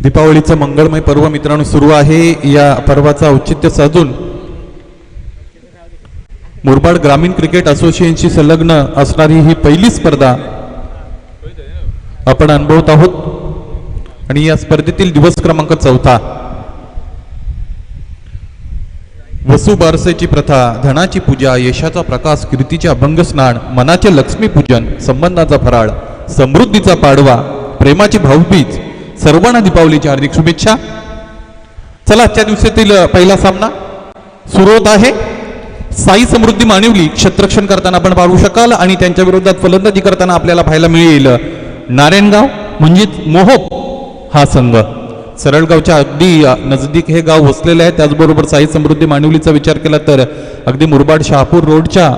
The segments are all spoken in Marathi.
दीपावलीचं मंगळमय पर्व मित्रांनो सुरू आहे। या पर्वाचा औचित्य साधून मुरबाड ग्रामीण क्रिकेट असोसिएशनशी संलग्न असणारी ही पहिली स्पर्धा आपण अनुभवत आहोत आणि या स्पर्धेतील दिवस क्रमांक 4 वसु बारसेची प्रथा, धनाची पूजा, यशाचा प्रकाश, कीर्तीचे अभंग स्नान, मनाचे लक्ष्मी पूजन, संबंधाचा फराळ, समृद्धीचा पाडवा, प्रेमाची भाऊबीज, सर्वांना दीपावलीची हार्दिक शुभेच्छा। चला आजच्या दिवसातील पहिला सामना सुरू होत आहे। साई समृद्धी मानिवली क्षेत्ररक्षण करताना आपण पाहू शकाल आणि त्यांच्या विरोधात फलंदाजी करताना आपल्याला पाहायला मिळेल नारायणगाव म्हणजेच मोहोप हा संघ। सरळगावच्या अगदी नजदीक हे गाव वसलेले आहे। त्याचबरोबर साई समृद्धी मानिवलीचा विचार केला तर अगदी मुरबाड शहापूर रोडच्या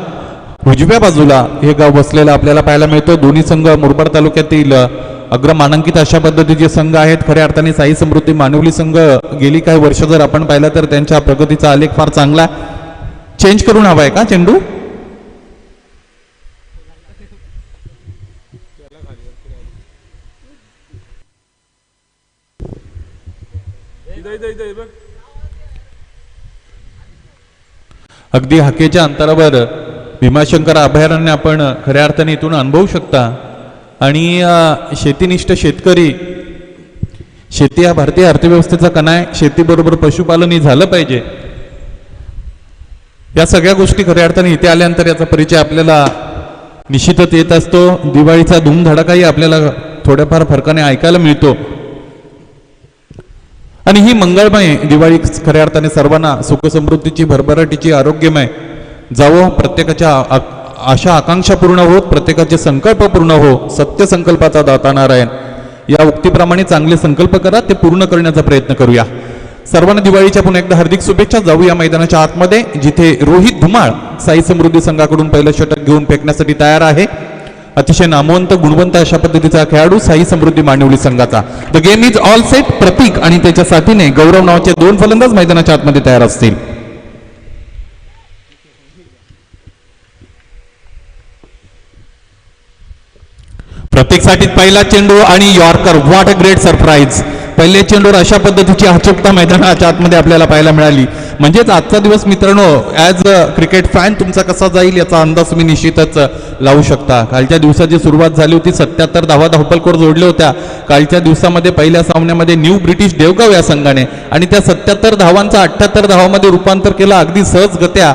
उजव्या बाजूला हे गाव वसलेलं आपल्याला पाहायला मिळतं। दोन्ही संघ मुरबाड तालुक्यातील अग्रमानांकित अशा पद्धतीचे संघ आहेत। खऱ्या अर्थाने साई समृद्धी मानिवली संघ गेली काही वर्ष जर आपण पाहिलं तर त्यांच्या प्रगतीचा आलेख फार चांगला। चेंज करून हवाय का चेंडू? अगदी हाकेच्या अंतरावर भीमाशंकर अभयारण्य आपण खऱ्या अर्थाने इथून अनुभवू शकता। आणि शेतीनिष्ठ शेतकरी, शेती हा भारतीय अर्थव्यवस्थेचा कणा आहे। शेतीबरोबर पशुपालनही झालं पाहिजे। या सगळ्या गोष्टी खऱ्या अर्थाने इथे आल्यानंतर याचा परिचय आपल्याला निश्चितच येत असतो। दिवाळीचा धूमधडाकाही आपल्याला थोड्याफार फरकाने ऐकायला मिळतो आणि ही मंगळमय दिवाळी खऱ्या अर्थाने सर्वांना सुख समृद्धीची, भरभराटीची, आरोग्यमय जावो, प्रत्येकाच्या आशा आकांक्षा पूर्ण होत, प्रत्येकाचे संकल्प पूर्ण हो, सत्य संकल्पाचा दाता नारायण या उक्तीप्रमाणे चांगले संकल्प करा, ते पूर्ण करण्याचा प्रयत्न करूया। सर्वांना दिवाळीच्या पुन्हा एकदा हार्दिक शुभेच्छा। जाऊया मैदानाच्या आतमध्ये जिथे रोहित धुमाळ साई समृद्धी संघाकडून पहिलं षटक घेऊन फेकण्यासाठी तयार आहे। अतिशय नामवंत गुणवंत अशा पद्धतीचा खेळाडू साई समृद्धी मानिवली संघाचा। The game is all set. Prateek आणि त्याच्या साथीने गौरव नावाचे दोन फलंदाज मैदानाच्या आतमध्ये तयार असतील। प्रत्येकसाठी पहिला चेंडू आणि yorker. What a great surprise. पहिले चेंडूवर अशा पद्धतीची अचूकता मैदानाच्या आतमध्ये आपल्याला पाहायला मिळाली। म्हणजेच आजचा दिवस मित्रांनो ॲज अ क्रिकेट फॅन तुमचा कसा जाईल याचा अंदाज तुम्ही निश्चितच लावू शकता। कालच्या दिवसाची सुरुवात झाली होती, 77 धावा धावपलकोर जोडल्या होत्या कालच्या दिवसामध्ये पहिल्या सामन्यामध्ये न्यू ब्रिटिश देवगाव या संघाने, आणि त्या 77 धावांचा 78 धावांमध्ये रूपांतर केलं अगदी सहजगत्या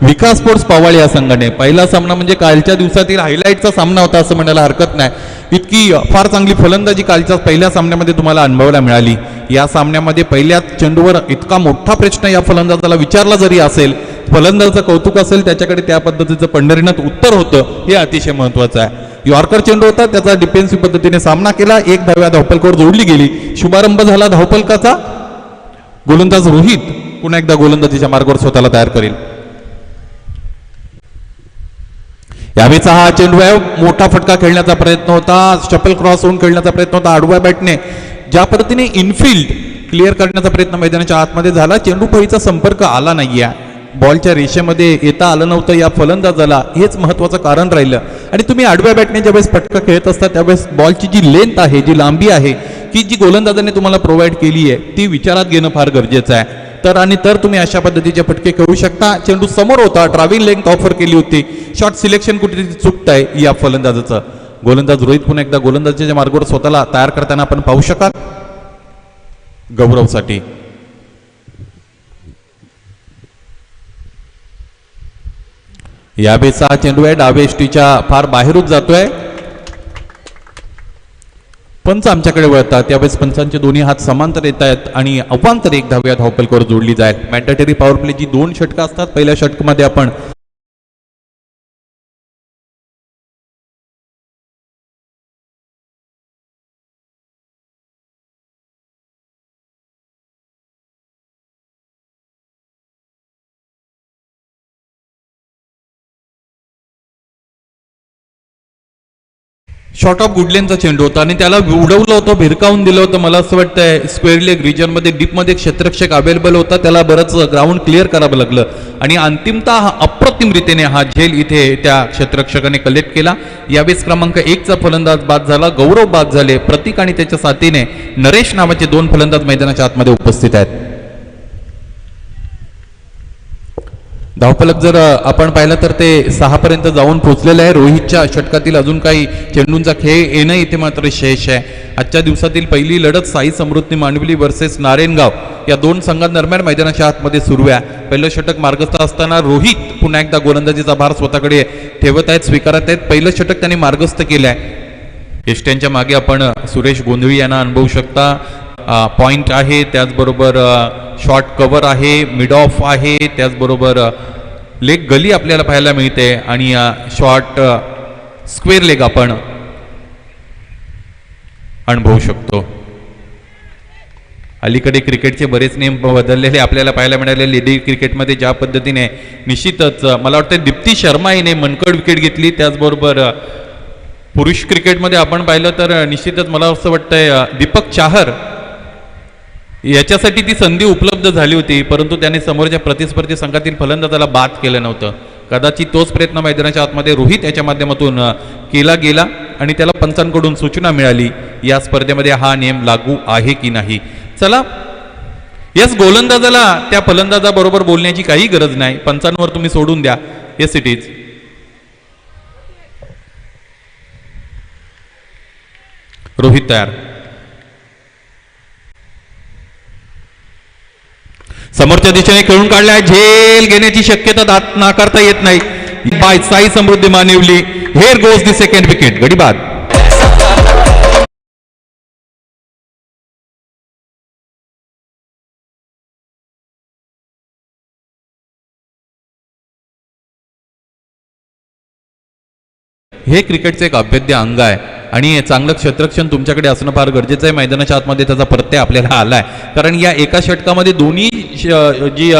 विकास स्पोर्ट्स पवाळ या संघाने। पहिला सामना म्हणजे कालच्या दिवसातील हायलाईटचा सामना होता असं म्हणायला हरकत नाही। इतकी फार चांगली फलंदाजी कालच्या पहिल्या सामन्यामध्ये तुम्हाला अनुभवायला मिळाली। या सामन्यामध्ये पहिल्याच चेंडूवर इतका मोठा प्रश्न या फलंदाजाला विचारला जरी असेल, फलंदाजाचं कौतुक असेल त्याच्याकडे त्या पद्धतीचं पंढरीनाथ उत्तर होतं, हे अतिशय महत्वाचं आहे। यॉर्कर चेंडू होता, त्याचा डिफेन्सिव्ह पद्धतीने सामना केला, एक धाव्या धावपलकोर जोडली गेली। शुभारंभ झाला धावपलकाचा। गोलंदाज रोहित पुन्हा एकदा गोलंदाजीच्या मार्गावर स्वतःला तयार करेल। यावेळेचा हा चेंडू आहे, मोठा फटका खेळण्याचा प्रयत्न होता, शटल क्रॉस होऊन खेळण्याचा प्रयत्न होता। आडव्या बॅटने ज्या पद्धतीने इनफिल्ड क्लिअर करण्याचा प्रयत्न मैदानाच्या आतमध्ये झाला, चेंडू फळीचा संपर्क आला नाहीये, बॉलच्या रेषेमध्ये येता आलं नव्हतं या फलंदाजाला, हेच महत्वाचं कारण राहिलं। आणि तुम्ही आडव्या बॅटने ज्यावेळेस फटका खेळत असता त्यावेळेस बॉलची जी लेंथ आहे, जी लांबी आहे, की जी गोलंदाजाने तुम्हाला प्रोव्हाइड केली आहे ती विचारात घेणं फार गरजेचं आहे। तर तुम्ही अशा पद्धतीचे फटके खेळू शकता। चेंडू समोर होता, ट्रॅव्हलिंग लेंथ ऑफर केली होती, शॉट सिलेक्शन कुठेतरी चुकतंय या फलंदाजाचं। गोलंदाज रोहित पुन्हा एकदा गोलंदाजीच्या मार्गावर स्वतःला तयार करताना आपण पाहू शकाल गौरवसाठी। यावेळेचा चेंडू आहे डावे एष्टीच्या फार बाहेरून जातोय। पंच आमच्याकडे वळतात, त्यावेळेस पंचांचे दोन्ही हात समांतर येत आहेत आणि अवांतर एक धाव्या धावपलकोर जोडली जाईल। मॅन्डेटरी पॉवर प्लेची 2 षटकं असतात। पहिल्या षटकामध्ये आपण शॉर्ट ऑफ गुडलेनचा चेंडू होता आणि त्याला उडवलं होतं, भिरकावून दिलं होतं. मला असं वाटतंय स्क्वेअर लेग रिजनमध्ये डीपमध्ये क्षेत्ररक्षक अवेलेबल होता, त्याला बरंच ग्राउंड क्लिअर करावं लागलं आणि अंतिमतः हा अप्रतिम रीतीने हा झेल इथे त्या क्षेत्ररक्षकाने कलेक्ट केला. यावेळेस क्रमांक 1चा फलंदाज बाद झाला, गौरव बाद झाले. प्रतीक आणि त्याच्या साथीने नरेश नावाचे 2 फलंदाज मैदानाच्या आतमध्ये उपस्थित आहेत. धावफलक जर आपण पाहिलं तर ते 6 पर्यंत जाऊन पोहोचलेलं आहे. रोहितच्या षटकातील अजून काही चेंडूंचा खेळ येणं इथे मात्र शेष आहे. आजच्या दिवसातील पहिली लढत साई समृद्धी मांडवली वर्सेस नारायणगाव या 2 संघांदरम्यान मैदानाच्या आतमध्ये सुरू आहे. पहिलं षटक मार्गस्थ असताना रोहित पुन्हा एकदा गोलंदाजीचा भार स्वतःकडे ठेवत आहेत, स्वीकारत आहेत. पहिलं षटक त्यांनी मार्गस्थ केलं आहे. एष्ट्यांच्या मागे आपण सुरेश गोंधळी यांना अनुभवू शकता. पॉइंट आहे, त्याचबरोबर शॉर्ट कव्हर आहे, मिड ऑफ आहे, त्याचबरोबर लेग गली आपल्याला पाहायला मिळते आणि शॉर्ट स्क्वेअर लेग आपण अनुभवू शकतो. अलीकडे क्रिकेटचे बरेच नियम बदललेले आपल्याला पाहायला मिळाले. लेडी क्रिकेटमध्ये ज्या पद्धतीने निश्चितच मला वाटतं दीप्ती शर्मा हिने मनकड विकेट घेतली. त्याचबरोबर पुरुष क्रिकेटमध्ये आपण पाहिलं तर निश्चितच मला असं वाटतंय दीपक चाहर याच्यासाठी ती संधी उपलब्ध झाली होती, परंतु त्याने समोरच्या प्रतिस्पर्धी संघातील फलंदाजाला बाद केलं नव्हतं. कदाचित तोच प्रयत्न मैदानाच्या आतमध्ये रोहित याच्या माध्यमातून केला गेला आणि त्याला पंचांकडून सूचना मिळाली या स्पर्धेमध्ये हा नियम लागू आहे की नाही. चला, यस, गोलंदाजाला त्या फलंदाजाबरोबर बोलण्याची काही गरज नाही, पंचांवर तुम्ही सोडून द्या. Yes it is. रोहित तयार. समोरच्या दिशेने खेळून काढलाय, झेल घेण्याची शक्यता नाकारता येत नाही. By Sai Samruddhi Manivali. Here goes the second wicket. गडी बाद. हे क्रिकेटचे एक अभेद्य अंग आहे आणि चांगलं क्षेत्ररक्षण तुमच्याकडे असणं फार गरजेचं आहे. मैदानाच्या आतमध्ये त्याचा प्रत्यय आपल्याला आलाय, कारण या एका षटकामध्ये दोन्ही जी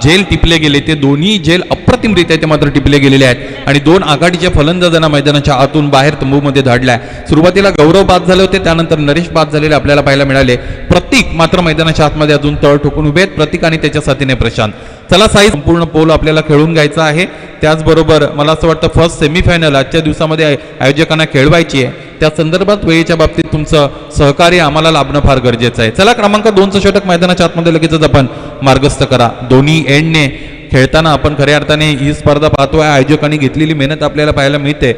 झेल टिपले गेले ते दोन्ही झेल अप्रतिमरित्या ते मात्र टिपले गेलेले आहेत आणि 2 आघाडीच्या फलंदाजांना मैदानाच्या आतून बाहेर तंबूमध्ये धाडलाय. सुरुवातीला गौरव बाद झाले होते, त्यानंतर नरेश बाद झालेले आपल्याला पाहायला मिळाले. प्रतीक मात्र मैदानाच्या आतमध्ये अजून तळ ठोकून उभे आहेत. प्रतीक आणि त्याच्या साथीने प्रशांत. चला साई, संपूर्ण पोल आपल्याला खेळून घ्यायचा आहे. त्याचबरोबर मला असं वाटतं फर्स्ट सेमीफायनल आजच्या दिवसामध्ये आयोजकांना खेळवायची आहे. त्या संदर्भात वेळेच्या बाबतीत तुमचं सहकार्य आम्हाला लाभणं फार गरजेचं आहे. चला, क्रमांक 2चं षटक मैदानाच्या आतमध्ये लगेचच आपण मार्गस्थ करा. दोन्ही एंडने खेळताना आपण खऱ्या अर्थाने ही स्पर्धा पाहतोय. आयोजकांनी घेतलेली मेहनत आपल्याला पाहायला मिळते.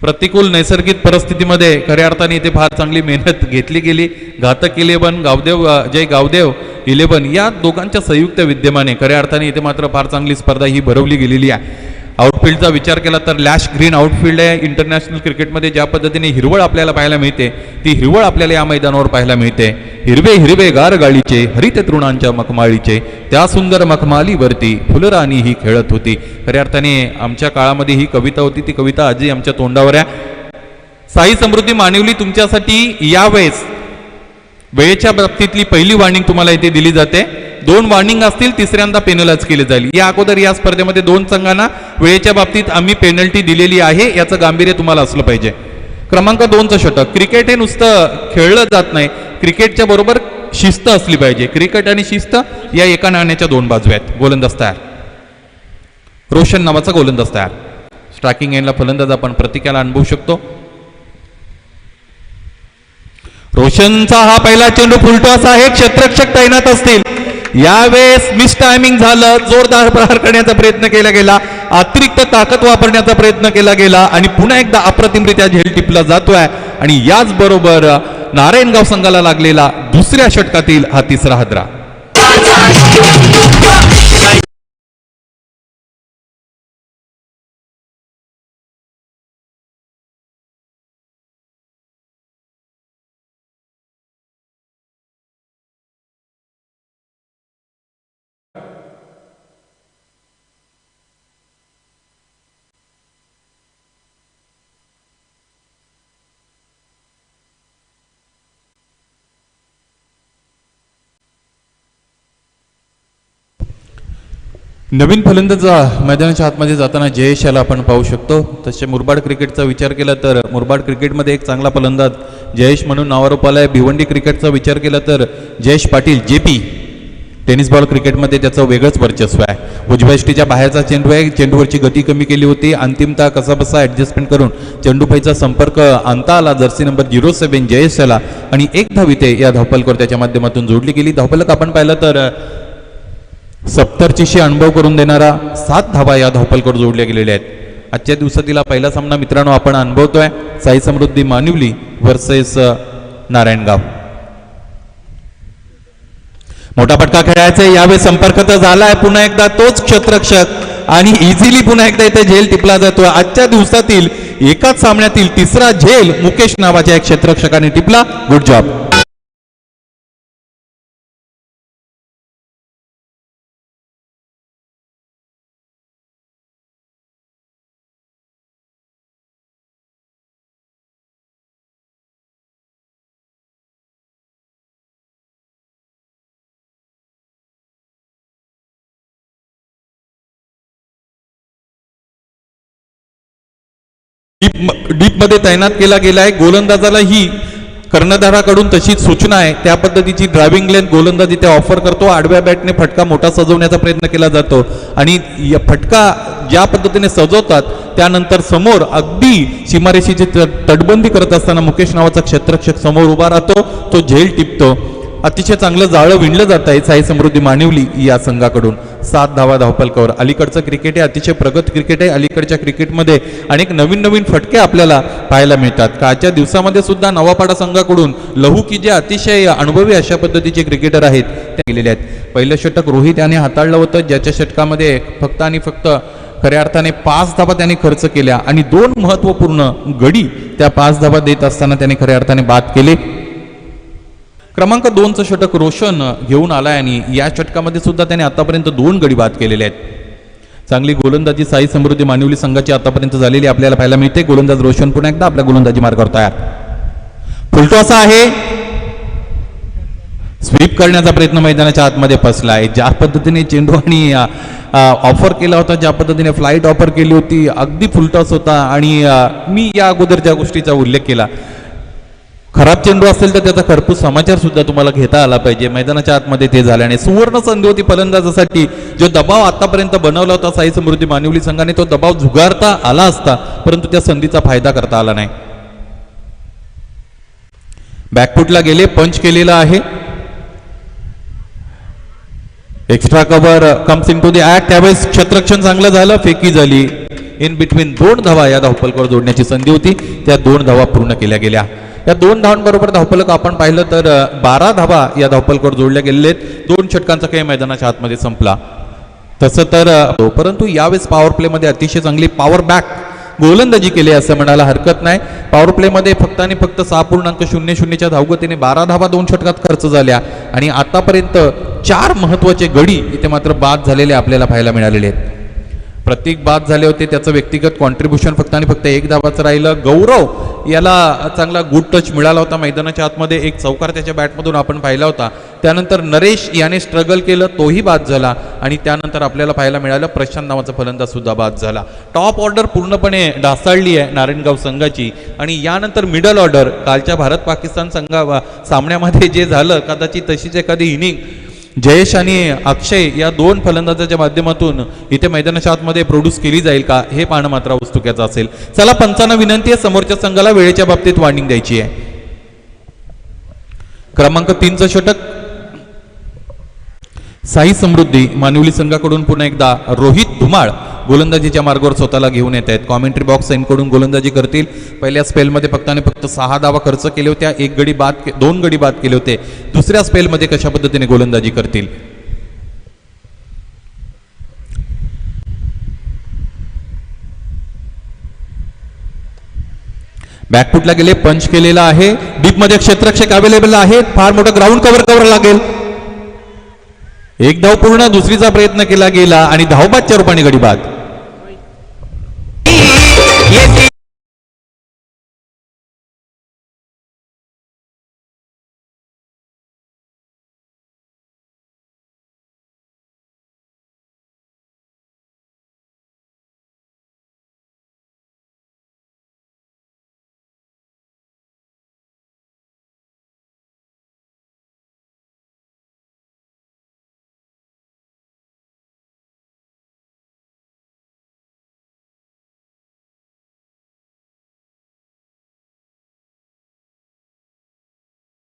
प्रतिकूल नैसर्गिक परिस्थितीमध्ये खऱ्या अर्थाने इथे फार चांगली मेहनत घेतली गेली. घातक 11 गावदेव जय गावदेव 11 या दोघांच्या संयुक्त विद्यमाने खऱ्या अर्थाने इथे मात्र फार चांगली स्पर्धा ही भरवली गेलेली आहे. आउटफील्डचा विचार केला तर लॅश ग्रीन आउटफील्ड आहे. इंटरनॅशनल क्रिकेटमध्ये ज्या पद्धतीने हिरवळ आपल्याला पाहायला मिळते ती हिरवळ आपल्याला या मैदानावर पाहायला मिळते. हिरवे हिरवे गार गाळीचे हरित तृणांच्या मखमाळीचे त्या सुंदर मखमालीवरती फुलराणी ही खेळत होती. खऱ्या अर्थाने आमच्या काळामध्ये ही कविता होती, ती कविता आजही आमच्या तोंडावर आहे. साई समृद्धी मानिवली तुमच्यासाठी यावेळेस वेळेच्या बाबतीतली पहिली वॉर्निंग तुम्हाला इथे दिली जाते. 2 वॉर्निंग असतील, तिसऱ्यांदा पेनलाइज केली जाईल. या अगोदर या स्पर्धेमध्ये 2 संघांना वेळेच्या बाबतीत आम्ही पेनल्टी दिलेली आहे, याचं गांभीर्य तुम्हाला असलं पाहिजे. क्रमांक 2चं षटक. क्रिकेट हे नुसतं खेळलं जात नाही, क्रिकेटच्या बरोबर शिस्त असली पाहिजे. क्रिकेट आणि शिस्त या एका नाण्याच्या 2 बाजू आहेत. गोलंदाज तयार. रोशन नावाचा गोलंदाज तयार. स्ट्रायकिंग एंडला फलंदाज आपण प्रतीकाला अनुभवू शकतो. रोशनचा हा पहिला चेंडू फुलटॉस आहे. क्षेत्ररक्षक तैनात असतील. यावेळेस मिस टायमिंग झालं. जोरदार प्रहार करण्याचा प्रयत्न केला गेला, अतिरिक्त ताकद वापरण्याचा प्रयत्न केला गेला आणि पुन्हा एकदा अप्रतिमरित्या झेल टिपला जातोय आणि याच बरोबर नारायणगाव संघाला लागलेला दुसऱ्या षटकातील हा तिसरा हादरा. नवीन फलंदाज मैदानाच्या आतमध्ये जाताना जयेश याला आपण पाहू शकतो. तसे मुरबाड क्रिकेटचा विचार केला तर मुरबाड क्रिकेटमध्ये एक चांगला फलंदाज जयेश म्हणून नावारूप आला आहे. भिवंडी क्रिकेटचा विचार केला तर Jayesh Patil JP tennis ball क्रिकेटमध्ये त्याचं वेगळंच वर्चस्व आहे. उजव्या यष्टीच्या बाहेरचा चेंडू आहे, चेंडूवरची गती कमी केली होती, अंतिमतः कसाबसा ॲडजस्टमेंट करून चेंडूपाईचा संपर्क आणता आला जर्सी नंबर 07 जयेश याला आणि एक धाव इथे या धावपलकर त्याच्या माध्यमातून जोडली गेली. धावपलक आपण पाहिलं तर 70ची अनुभव करून देणारा 7 धावा या धावपलकर जोडल्या गेलेल्या आहेत. आजच्या दिवसातील पहिला सामना मित्रांनो आपण अनुभवतोय साई समृद्धी मानिवली वर्सेस नारायणगाव. मोठा फटका खेळायचा यावेळी संपर्क तर झालाय, पुन्हा एकदा तोच क्षेत्ररक्षक आणि इझिली पुन्हा एकदा इथे झेल टिपला जातोय. आजच्या दिवसातील एकाच सामन्यातील तिसरा झेल मुकेश नावाच्या एक क्षेत्ररक्षकाने टिपला. Good job. डीप मध्ये तैनात केला गेला आहे. गोलंदाजाला ही कर्णधाराकडून तशी सूचना आहे, त्या पद्धतीची ड्रायव्हिंग लेंथ गोलंदाज इथे ऑफर करतो. आडव्या बॅटने फटका मोठा सजवण्याचा प्रयत्न केला जातो आणि फटका ज्या पद्धतीने सजवतात त्यानंतर समोर अगदी सीमारेषेची तटबंदी करत असताना मुकेश नावाचा क्षेत्ररक्षक समोर उभा राहतो, तो झेल टिपतो. अतिशय चांगलं जाळं विणलं जात आहे साई समृद्धी मानिवली या संघाकडून. 7 धावा धावपलकावर. अलीकडचं क्रिकेट हे अतिशय प्रगत क्रिकेट आहे. अलीकडच्या क्रिकेटमध्ये अनेक नवीन नवीन फटके आपल्याला पाहायला मिळतात. कालच्या दिवसामध्ये सुद्धा नवापाडा संघाकडून लहू की जे अतिशय अनुभवी अशा पद्धतीचे क्रिकेटर आहेत ते गेलेले आहेत. पहिलं षटक रोहित याने हाताळलं होतं, ज्याच्या षटकामध्ये फक्त आणि फक्त खऱ्या अर्थाने 5 धावा त्याने खर्च केल्या आणि 2 महत्वपूर्ण गडी त्या 5 धावा देत असताना त्याने खऱ्या अर्थाने बाद केले. क्रमांक 2चं षटक रोशन घेऊन आलाय आणि या षटकामध्ये सुद्धा त्याने आतापर्यंत 2 गडी बाद केलेले आहेत. चांगली गोलंदाजी साई समृद्धी मानिवली संघाची आतापर्यंत झालेली आपल्याला पाहायला मिळते. गोलंदाज रोशन पुन्हा एकदा आपल्या गोलंदाजी मार्गावर तयार. फुलटॉस आहे, स्वीप करण्याचा प्रयत्न मैदानाच्या आतमध्ये फसला आहे. ज्या पद्धतीने चेंडू आणि ऑफर केला होता, ज्या पद्धतीने फ्लाईट ऑफर केली होती, अगदी फुलटॉस होता आणि मी या अगोदर ज्या गोष्टीचा उल्लेख केला, खराब चेंडू असेल तर त्याचा खरपूस समाचार सुद्धा तुम्हाला घेता आला पाहिजे. मैदानाच्या आतमध्ये ते झाल्याने सुवर्ण संधी होती फलंदाजासाठी. जो दबाव आतापर्यंत बनवला होता साई समृद्धी मानिवली संघाने, तो दबाव झुगारता आला असता, परंतु त्या संधीचा फायदा करता आला नाही. बॅकफुटला गेले, पंच केलेला आहे. Extra cover comes into the act. त्यावेळेस क्षेत्ररक्षण चांगलं झालं, फेकी झाली. इन बिटवीन 2 धावा या धावपलकावर जोडण्याची संधी होती, त्या 2 धावा पूर्ण केल्या गेल्या. या 2 धावांबरोबर धावपलक आपण पाहिलं तर 12 धावा या धावपलकावर जोडल्या गेलेल्या आहेत. 2 षटकांचा खेळ मैदानाच्या आतमध्ये संपला. तसं तर परंतु यावेळेस पॉवर प्लेमध्ये अतिशय चांगली पॉवर बॅक गोलंदाजी केली असं म्हणायला हरकत नाही. पॉवर प्लेमध्ये फक्त आणि फक्त 6.00च्या धावगतीने 12 धावा 2 षटकात खर्च झाल्या आणि आतापर्यंत 4 महत्वाचे गडी इथे मात्र बाद झालेले आपल्याला पाहायला मिळालेले आहेत. प्रत्येक बाद झाले होते, त्याचं व्यक्तिगत कॉन्ट्रीब्युशन फक्त आणि फक्त 1 धावाचं राहिलं. गौरव याला चांगला गुड टच मिळाला होता मैदानाच्या आतमध्ये, एक चौकार त्याच्या बॅटमधून आपण पाहिला होता. त्यानंतर नरेश याने स्ट्रगल केलं, तोही बाद झाला आणि त्यानंतर आपल्याला पाहायला मिळालं प्रशांत नावाचा फलंदाज सुद्धा बाद झाला. टॉप ऑर्डर पूर्णपणे ढासळली आहे नारायणगाव संघाची आणि यानंतर मिडल ऑर्डर कालच्या भारत पाकिस्तान सामन्यामध्ये जे झालं, कदाचित तशीच एखादी इनिंग जयेश आणि अक्षय या 2 फलंदाजाच्या माध्यमातून इथे मैदानाच्या आतमध्ये प्रोड्यूस केली जाईल का, हे पाहणं मात्र औत्सुक्याचं असेल. चला, पंचांना विनंती आहे समोरच्या संघाला वेळेच्या बाबतीत वॉर्निंग द्यायची आहे. क्रमांक 3चं षटक साई समृद्धी मानिवली संघाकडून पुन्हा एकदा रोहित धुमाळ गोलंदाजीच्या मार्गावर स्वतःला घेऊन येत आहेत. कॉमेंट्री बॉक्स एंडकडून गोलंदाजी करतील. पहिल्या स्पेलमध्ये फक्त आणि फक्त 6 धावा खर्च केले होत्या, 2 गडी बाद केले होते. दुसऱ्या स्पेलमध्ये कशा पद्धतीने गोलंदाजी करतील. बॅकफुटला गेले, पंच केलेला आहे. डीपमध्ये क्षेत्ररक्षक अवेलेबल आहेत. फार मोठं ग्राउंड कव्हर लागेल. 1 धाव पूर्ण, दुसरीचा प्रयत्न केला गेला आणि धावबादच्या रूपाने गडी बाद.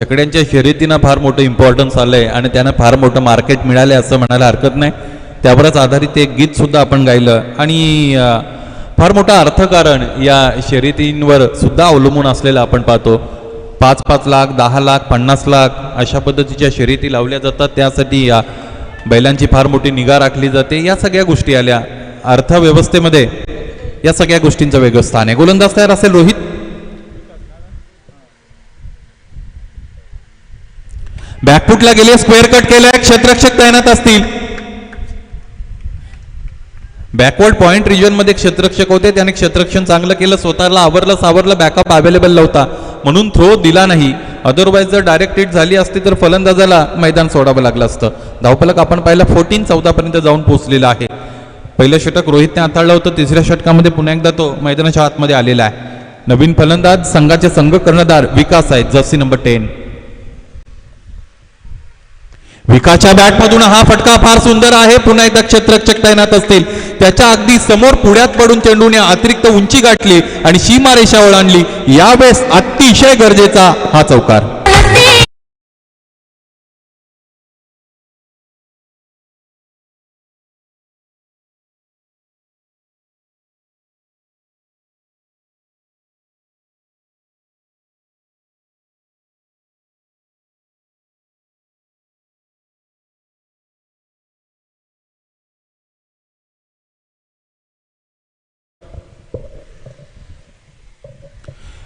शेकड्यांच्या शर्यतींना फार मोठं इम्पॉर्टन्स आलंय आणि त्यांना फार मोठं मार्केट मिळाले असं म्हणायला हरकत नाही. त्यावरच आधारित एक गीत सुद्धा आपण गायलं आणि फार मोठं अर्थकारण या शर्यतींवर सुद्धा अवलंबून असलेलं आपण पाहतो. 5-5 लाख, 10 लाख, 50 लाख अशा पद्धतीच्या शर्यती लावल्या जातात. त्यासाठी या बैलांची फार मोठी निगा राखली जाते. या सगळ्या गोष्टी आल्या अर्थव्यवस्थेमध्ये, या सगळ्या गोष्टींचं वेगळं स्थान आहे. गोलंदाज तयार असेल रोहित. बॅकफुटला गेले, स्क्वेअर कट केलाय, क्षेत्ररक्षक तैनात असतील. बॅकवर्ड पॉइंट रिजन मध्ये क्षेत्ररक्षक होते, त्याने क्षेत्ररक्षण चांगलं केलं, स्वतःला आवरलं सावरलं, बॅकअप अवेलेबल नव्हता म्हणून थ्रो दिला नाही. अदरवाईज जर डायरेक्ट हिट झाली असती तर फलंदाजाला मैदान सोडावं लागलं असतं. धावफलक आपण पाहिलं 14-14 पर्यंत जाऊन पोहोचलेला आहे. पहिलं षटक रोहितने हाताळलं होतं, तिसऱ्या षटकामध्ये पुन्हा एकदा तो मैदानाच्या आतमध्ये आलेला आहे. नवीन फलंदाज संघाचे संघ कर्णधार विकास आहेत, जर्सी नंबर 10. विकासच्या बॅटमधून हा फटका फार सुंदर आहे. पुन्हा एकदा क्षेत्ररक्षक तैनात असतील. त्याच्या अगदी समोर पुढ्यात पडून चेंडूने अतिरिक्त उंची गाठली आणि सीमारेषा ओलांडली. यावेळेस अतिशय गरजेचा हा चौकार.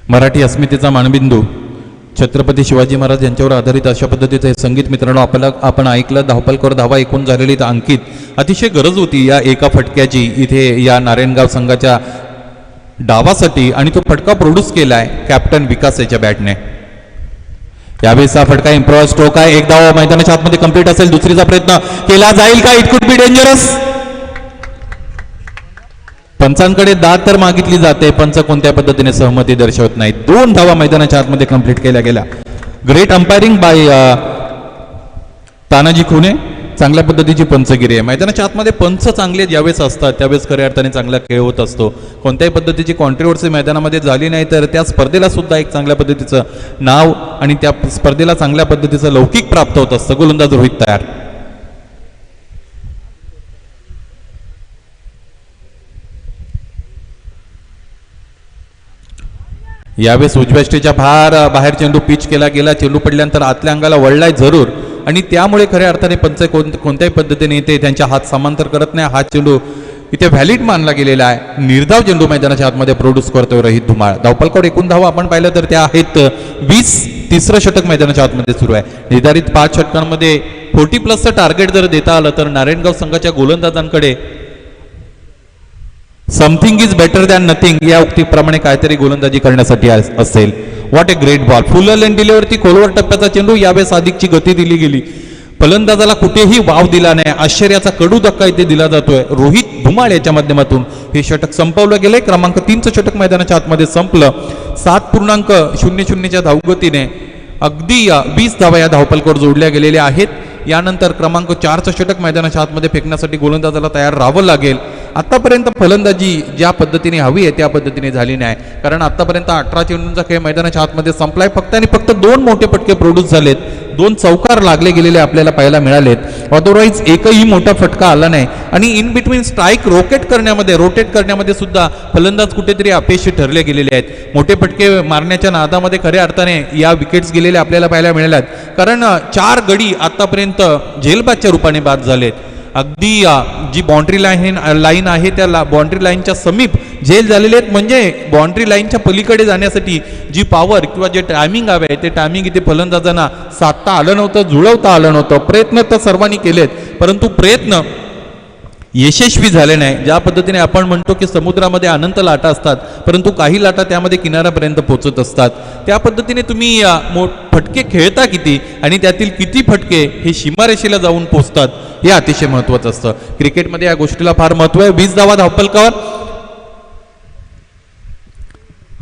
मराठी अस्मितेचा मानबिंदू छत्रपती शिवाजी महाराज यांच्यावर आधारित अशा पद्धतीचं हे संगीत मित्रांनो आपण ऐकलं. धावपलकर धावा एकूण झालेली अंकित. अतिशय गरज होती या एका फटक्याची इथे या नारायणगाव संघाच्या डावासाठी आणि तो फटका प्रोड्यूस केलाय कॅप्टन विकास याच्या बॅटने. यावेळेस हा फटका इम्प्रोवाइज स्ट्रोक आहे. एक धाव मैदानाच्या आतमध्ये कंप्लीट असेल. दुसरीचा प्रयत्न केला जाईल का? It could be dangerous. पंचांकडे दाद तर मागितली जाते, पंच कोणत्या पद्धतीने सहमती दर्शवत नाहीत. 2 धावा मैदानाच्या आतमध्ये कंप्लीट केल्या गेल्या. Great umpiring by Tanaji Khune. चांगल्या पद्धतीची पंचगिरी आहे. मैदानाच्या आतमध्ये पंच चांगले ज्यावेळेस असतात त्यावेळेस खऱ्या अर्थाने चांगला खेळ होत असतो. कोणत्याही पद्धतीची कॉन्ट्रोवर्सी मैदानामध्ये झाली नाही तर त्या स्पर्धेला सुद्धा एक चांगल्या पद्धतीचं नाव आणि त्या स्पर्धेला चांगल्या पद्धतीचं लौकिक प्राप्त होत असतं. गोलंदाज रोहित तयार. यावेळेस उजव्या स्टेजच्या फार बाहेर चेंडू पिच केला गेला. चेंडू पडल्यानंतर आतल्या अंगाला वळलाय जरूर आणि त्यामुळे खऱ्या अर्थाने पंच कोणत्याही पद्धतीने इथे त्यांच्या हात समांतर करत नाही. हा चेंडू इथे व्हॅलिड मानला गेलेला आहे. निर्धाव चेंडू मैदानाच्या आतमध्ये प्रोड्यूस करतोय रोहित धुमाळ. धावपलकर एकूण धावा आपण पाहिलं तर त्या आहेत 20. तिसरं षटक मैदानाच्या आतमध्ये सुरू आहे. निर्धारित 5 षटकांमध्ये 40+ टार्गेट जर देता आलं तर नारायणगाव संघाच्या गोलंदाजांकडे something is better than nothing या उक्तीप्रमाणे काहीतरी गोलंदाजी करण्यासाठी असेल. What a great ball. Full length दिल्यावरती खोलवर टप्प्याचा चेंडू. यावेळेस अधिकची गती दिली गेली. फलंदाजाला कुठेही वाव दिला नाही. आश्चर्याचा कडू धक्का इथे दिला जातोय रोहित धुमाळ याच्या माध्यमातून. हे षटक संपवलं गेलंय. क्रमांक 3चं षटक मैदानाच्या आतमध्ये संपलं. 7.00 धावगतीने अगदी 20 धावा या धावपलकर जोडल्या गेलेल्या आहेत. यानंतर क्रमांक 4चं षटक मैदानाच्या आतमध्ये फेकण्यासाठी गोलंदाजाला तयार राहावं लागेल. आतापर्यंत फलंदाजी ज्या पद्धतीने हवी आहे त्या पद्धतीने झाली नाही, कारण आतापर्यंत 18 चेंडूंचा खेळ मैदानाच्या आतमध्ये संपलाय. फक्त आणि फक्त 2 मोठे फटके प्रोड्यूस झालेत. 2 चौकार लागले गेलेले आपल्याला पाहायला मिळालेत. अदरवाईज एकही मोठा फटका आला नाही आणि इन बिटवीन स्ट्राईक रोटेट करण्यामध्ये सुद्धा फलंदाज कुठेतरी अपयशी ठरले गेलेले आहेत. मोठे फटके मारण्याच्या नादामध्ये खऱ्या अर्थाने या विकेट्स गेलेले आपल्याला पाहायला मिळाल्यात, कारण 4 गडी आतापर्यंत झेलबादच्या रूपाने बाद झालेत. अगदी जी बाउंड्री लाईन आहे त्या बाउंड्री लाईनच्या समीप झेल झालेले आहेत. म्हणजे बाउंड्री लाईनच्या पलीकडे जाण्यासाठी जी पॉवर किंवा जे टायमिंग हवे ते टायमिंग इथे फलंदाजांना साधता आलं नव्हतं, जुळवता आलं नव्हतं. प्रयत्न तर सर्वांनी केलेत, परंतु प्रयत्न यशस्वी झाले नाही. ज्या पद्धतीने आपण म्हणतो की समुद्रामध्ये अनंत लाटा असतात, परंतु काही लाटा त्यामध्ये किनाऱ्यापर्यंत पोहोचत असतात. त्या पद्धतीने तुम्ही फटके खेळता किती आणि त्यातील किती फटके हे सीमारेषेला जाऊन पोहोचतात हे अतिशय महत्त्वाचं असतं. क्रिकेटमध्ये या गोष्टीला फार महत्त्व आहे. 20 धावा धावपलकावर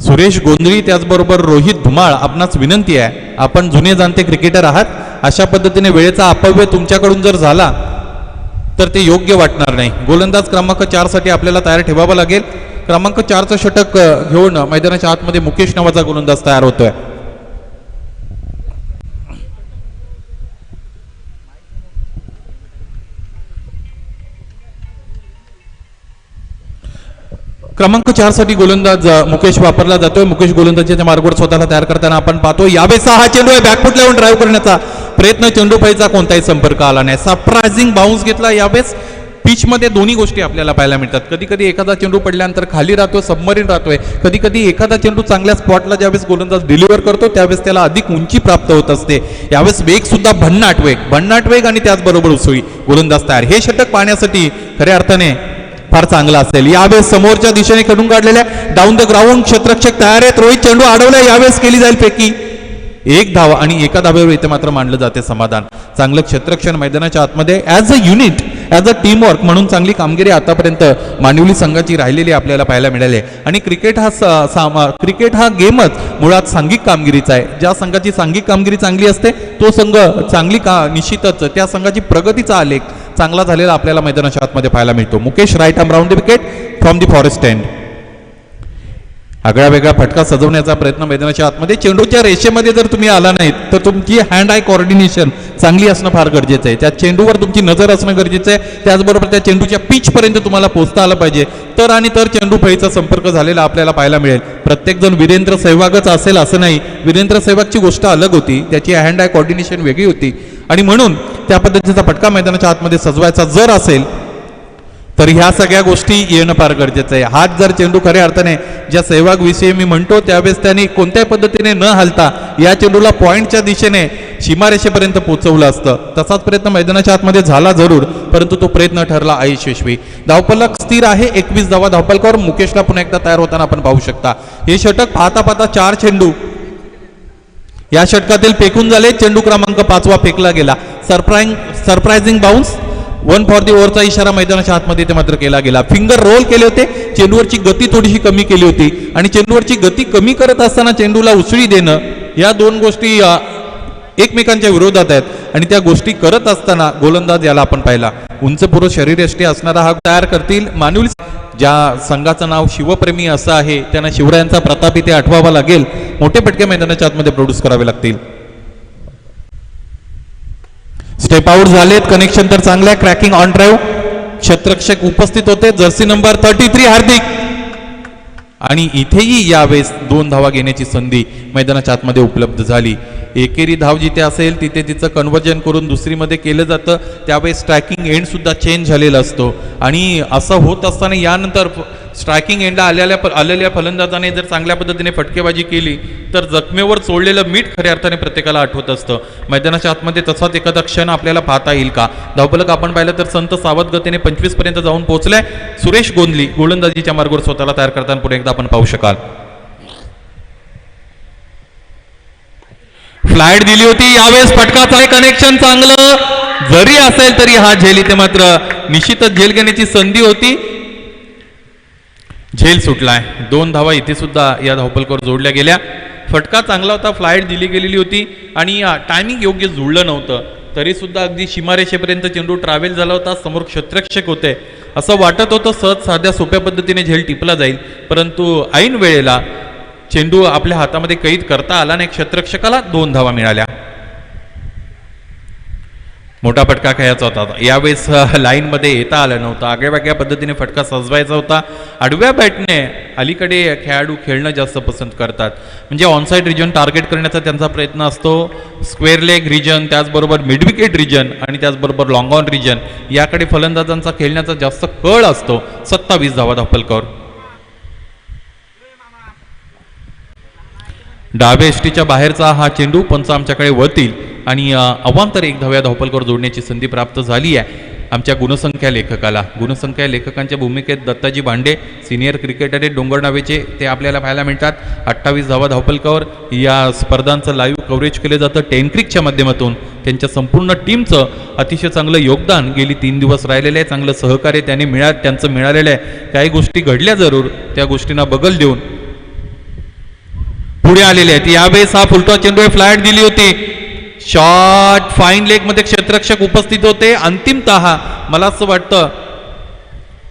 सुरेश गोंधळी त्याचबरोबर रोहित धुमाळ. आपणास विनंती आहे, आपण जुने जाणते क्रिकेटर आहात, अशा पद्धतीने वेळेचा अपव्यय तुमच्याकडून जर झाला तर ते योग्य वाटणार नाही. गोलंदाज क्रमांक 4 साठी आपल्याला तयार ठेवावं लागेल. क्रमांक 4चं षटक घेऊन मैदानाच्या आतमध्ये मुकेश नावाचा गोलंदाज तयार होतोय. क्रमांक 4 साठी गोलंदाज मुकेश वापरला जातोय. मुकेश गोलंदाजीच्या मार्गावर स्वतःला तयार करताना आपण पाहतो. यावेळेस हा चेंडू आहे, बॅकफुट लावून ड्राईव्ह करण्याचा प्रयत्न, चेंडूपाईचा कोणताही संपर्क आला नाही. सरप्रायझिंग बाउन्स घेतला. यावेळेस पिच मध्ये दोन्ही गोष्टी आपल्याला पाहायला मिळतात. कधी कधी एखादा चेंडू पडल्यानंतर खाली राहतोय, सबमरीन राहतोय. कधी कधी एखादा चेंडू चांगल्या स्पॉटला ज्यावेळेस गोलंदाज डिलिव्हर करतो त्यावेळेस त्याला अधिक उंची प्राप्त होत असते. यावेळेस वेग सुद्धा भन्नाट वेग आणि त्याचबरोबर उसळी गोलंदाज तयार. हे षटक पाहण्यासाठी खऱ्या अर्थाने फार चांगला असेल. यावेळेस समोरच्या दिशेने कडून काढलेल्या डाऊन द ग्राउंड क्षेत्ररक्षक तयार आहेत. रोहित चेंडू अडवला. यावेळेस केली जाईल फेकी. एक धाव आणि एका धाब्यावर इथे मात्र मानलं जाते समाधान. चांगलं क्षेत्ररक्षण मैदानाच्या आतमध्ये as a unit, as a team work म्हणून चांगली कामगिरी आतापर्यंत मानवली संघाची राहिलेली आपल्याला पाहायला मिळाली. आणि क्रिकेट हा गेमच मुळात सांघिक कामगिरीचा आहे. ज्या संघाची सांघिक कामगिरी चांगली असते तो संघ चांगली निश्चितच त्या संघाची प्रगतीचा आलेख चांगला झालेला आपल्याला मैदानाच्या आतमध्ये पाहायला मिळतो. Mukesh right arm round the wicket from the forest end. आगळा वेगळा फटका सजवण्याचा प्रयत्न मैदानाच्या आतमध्ये. चेंडूच्या रेषेमध्ये जर तुम्ही आला नाहीत तर तुमची हँड आय कोऑर्डिनेशन चांगली असणं फार गरजेचं आहे. त्या चेंडूवर तुमची नजर असणं गरजेचं आहे. त्याचबरोबर त्या चेंडूच्या पिच पर्यंत तुम्हाला पोहोचता आलं पाहिजे. तर चेंडू फळीचा संपर्क झालेला आपल्याला पाहायला मिळेल. प्रत्येक जण वीरेंद्र सहवागच असेल असं नाही. वीरेंद्र सहवागची गोष्ट अलग होती, त्याची हँड आय कोऑर्डिनेशन वेगळी होती आणि म्हणून त्या पद्धतीचा फटका मैदानाच्या आतमध्ये सजवायचा जर असेल तर ह्या सगळ्या गोष्टी येणं फार गरजेचं आहे. हात जर चेंडू खऱ्या अर्थाने ज्या सहवाग विषयी मी म्हणतो त्यावेळेस त्यांनी कोणत्याही पद्धतीने न हालता या चेंडूला पॉईंटच्या दिशेने सीमारेषेपर्यंत पोहोचवलं असतं. तसाच प्रयत्न मैदानाच्या आतमध्ये झाला जरूर, परंतु तो प्रयत्न ठरला अयशस्वी. धावफलक स्थिर आहे, 21 धावा धावफलकावर. मुकेशला पुन्हा एकदा तयार होताना आपण पाहू शकता. हे षटक पाहता पाहता 4 चेंडू या षटकातील फेकून झाले. चेंडू क्रमांक 5वा फेकला गेला. सरप्रायझिंग बाउन्स 1 फॉर दी ओव्हरचा इशारा मैदानाच्या आतमध्ये ते मात्र केला गेला. फिंगर रोल केले होते, चेंडूवरची गती थोडीशी कमी केली होती आणि चेंडूवरची गती कमी करत असताना चेंडूला उसळी देणं या दोन गोष्टी एकमेकांच्या विरोधात आहेत आणि त्या गोष्टी करत असताना गोलंदाज याला आपण पाहिला. उंच पुरुष शरीरयष्टी असणारा हा तयार करतील. मानवली ज्या संघाचं नाव शिवप्रेमी असं आहे त्यांना शिवरायांचा प्रताप इथे आठवावा लागेल. मोठे फटके मैदानाच्या आतमध्ये प्रोड्यूस करावे लागतील. स्टेप आउट झालेत. कनेक्शन तर चांगलं आहे. क्रॅकिंग ऑन ड्राईव्ह क्षेत्ररक्षक उपस्थित होते. जर्सी नंबर 33 हार्दिक. आणि इथेही यावेळेस 2 धावा घेण्याची संधी मैदानाच्या आतमध्ये उपलब्ध झाली. एकेरी धाव जिथे असेल तिथे तिचं कन्व्हर्जन करून दुसरीमध्ये केलं जातं. त्यावेळेस स्ट्रायकिंग एंड सुद्धा चेंज झालेला असतो आणि असं होत असताना यानंतर स्ट्रायकिंग एंडला आलेल्या फलंदाजाने जर चांगल्या पद्धतीने फटकेबाजी केली तर जखमेवर चोळलेलं मीठ खऱ्या अर्थाने प्रत्येकाला आठवत असतं. मैदानाच्या आतमध्ये तसाच एखादा क्षण आपल्याला पाहता येईल का? धावफलक आपण पाहिलं तर संत सावध गतीने 25 पर्यंत जाऊन पोहोचलाय. सुरेश गोंधली गोलंदाजीच्या मार्गावर स्वतःला तयार करताना पुढे एकदा आपण पाहू शकाल. फ्लाईट दिली होती. यावेळेस फटकाचं आहे. कनेक्शन चांगलं जरी असेल तरी हा झेल इथे मात्र निश्चितच झेल घेण्याची संधी होती. झेल सुटलाय. 2 धावा इथे सुद्धा या धावफलकावर जोडल्या गेल्या. फटका चांगला होता, फ्लाईट दिली गेलेली होती आणि टायमिंग योग्य जुळलं नव्हतं. तरी सुद्धा अगदी सीमारेषेपर्यंत चेंडू ट्रॅव्हल झाला होता. समोर क्षेत्ररक्षक होते. असं वाटत होतं सहज साध्या सोप्या पद्धतीने झेल टिपला जाईल, परंतु ऐन वेळेला चेंडू आपल्या हातामध्ये कैद करता आला नाही. क्षेत्ररक्षकाला 2 धावा मिळाल्या. मोठा फटका खेळायचा होता. यावेळेस लाईनमध्ये येता आलं नव्हतं. आगळ्या पद्धतीने फटका सजवायचा होता. आडव्या बॅटने अलीकडे खेळाडू खेळणं जास्त पसंत करतात. म्हणजे ऑनसाईड रिजन टार्गेट करण्याचा त्यांचा प्रयत्न असतो. स्क्वेअर लेग रिजन, त्याचबरोबर मिड विकेट रिजन आणि त्याचबरोबर लॉंग ऑन रिजन याकडे फलंदाजांचा खेळण्याचा जास्त कळ असतो. 27 धावा धावफलकावर. डाव्या एसटीच्या बाहेरचा हा चेंडू पंच आमच्याकडे वळतील आणि अवांतर 1 धाव्या धावफलकावर जोडण्याची संधी प्राप्त झाली आहे आमच्या गुणसंख्या लेखकाला. गुणसंख्या लेखकांच्या भूमिकेत दत्ताजी भांडे सिनियर क्रिकेटर डोंगर नावेचे ते आपल्याला पाहायला मिळतात. 28 धावा धावफलकावर. या स्पर्धांचं लाईव्ह कव्हरेज केलं जातं टेनक्रिकच्या माध्यमातून. त्यांच्या संपूर्ण टीमचं अतिशय चांगलं योगदान गेली 3 दिवस राहिलेलं आहे. चांगलं सहकार्य त्यांचं मिळालेलं आहे. काही गोष्टी घडल्या जरूर, त्या गोष्टींना बगल देऊन पुढे आलेले आहेत. यावेळेस हा फुलटॉस चेंडू फ्लाईट दिली होती. शॉट फाईन लेग मध्ये क्षेत्ररक्षक उपस्थित होते. अंतिमतः मला असं वाटतं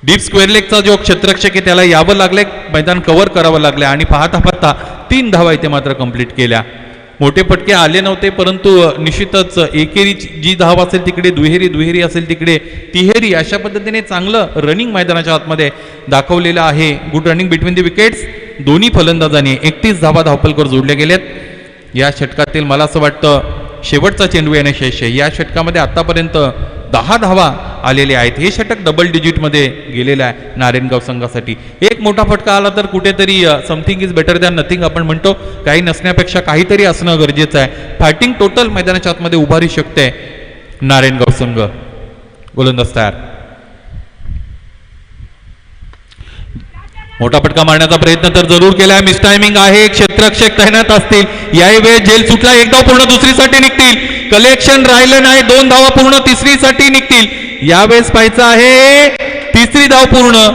डीप स्क्वेअर लेगचा जो क्षेत्ररक्षक आहे त्याला यावं लागलंय, मैदान कव्हर करावं लागलंय आणि पाहता 3 धावा इथे मात्र कंप्लीट केल्या. मोठे फटके आले नव्हते, परंतु निश्चितच एकेरी जी धाव असेल तिकडे दुहेरी असेल तिकडे तिहेरी, अशा पद्धतीने चांगलं रनिंग मैदानाच्या आतमध्ये दाखवलेलं आहे. Good running between the wickets. दोन्ही फलंदाजांनी 31 धावा धावपलकर जोडले गेलेत. या षटकातील मला असं वाटतं शेवटचा चेंडू येणे शेष आहे. या षटकामध्ये आतापर्यंत 10 धावा आलेल्या आहेत. हे षटक डबल डिजिटमध्ये गेलेलं आहे नारायणगाव संघासाठी. एक मोठा फटका आला तर कुठेतरी something is better than nothing आपण म्हणतो, काही नसण्यापेक्षा काहीतरी असणं गरजेचं आहे. फायटिंग टोटल मैदानाच्या आतमध्ये उभारी शकते नारायणगाव संघ. गोलंदाज तयार. मोठा फटका मारण्याचा प्रयत्न तर जरूर केलाय. मिस टायमिंग आहे. क्षेत्ररक्षक तैनात असतील. याही वेळ झेल सुटला. एक धाव पूर्ण दुसरीसाठी निघतील. कलेक्शन राहिलं नाही. 2 धावा पूर्ण तिसरीसाठी निघतील. यावेळेस पाहायचं आहे 3री धाव पूर्ण.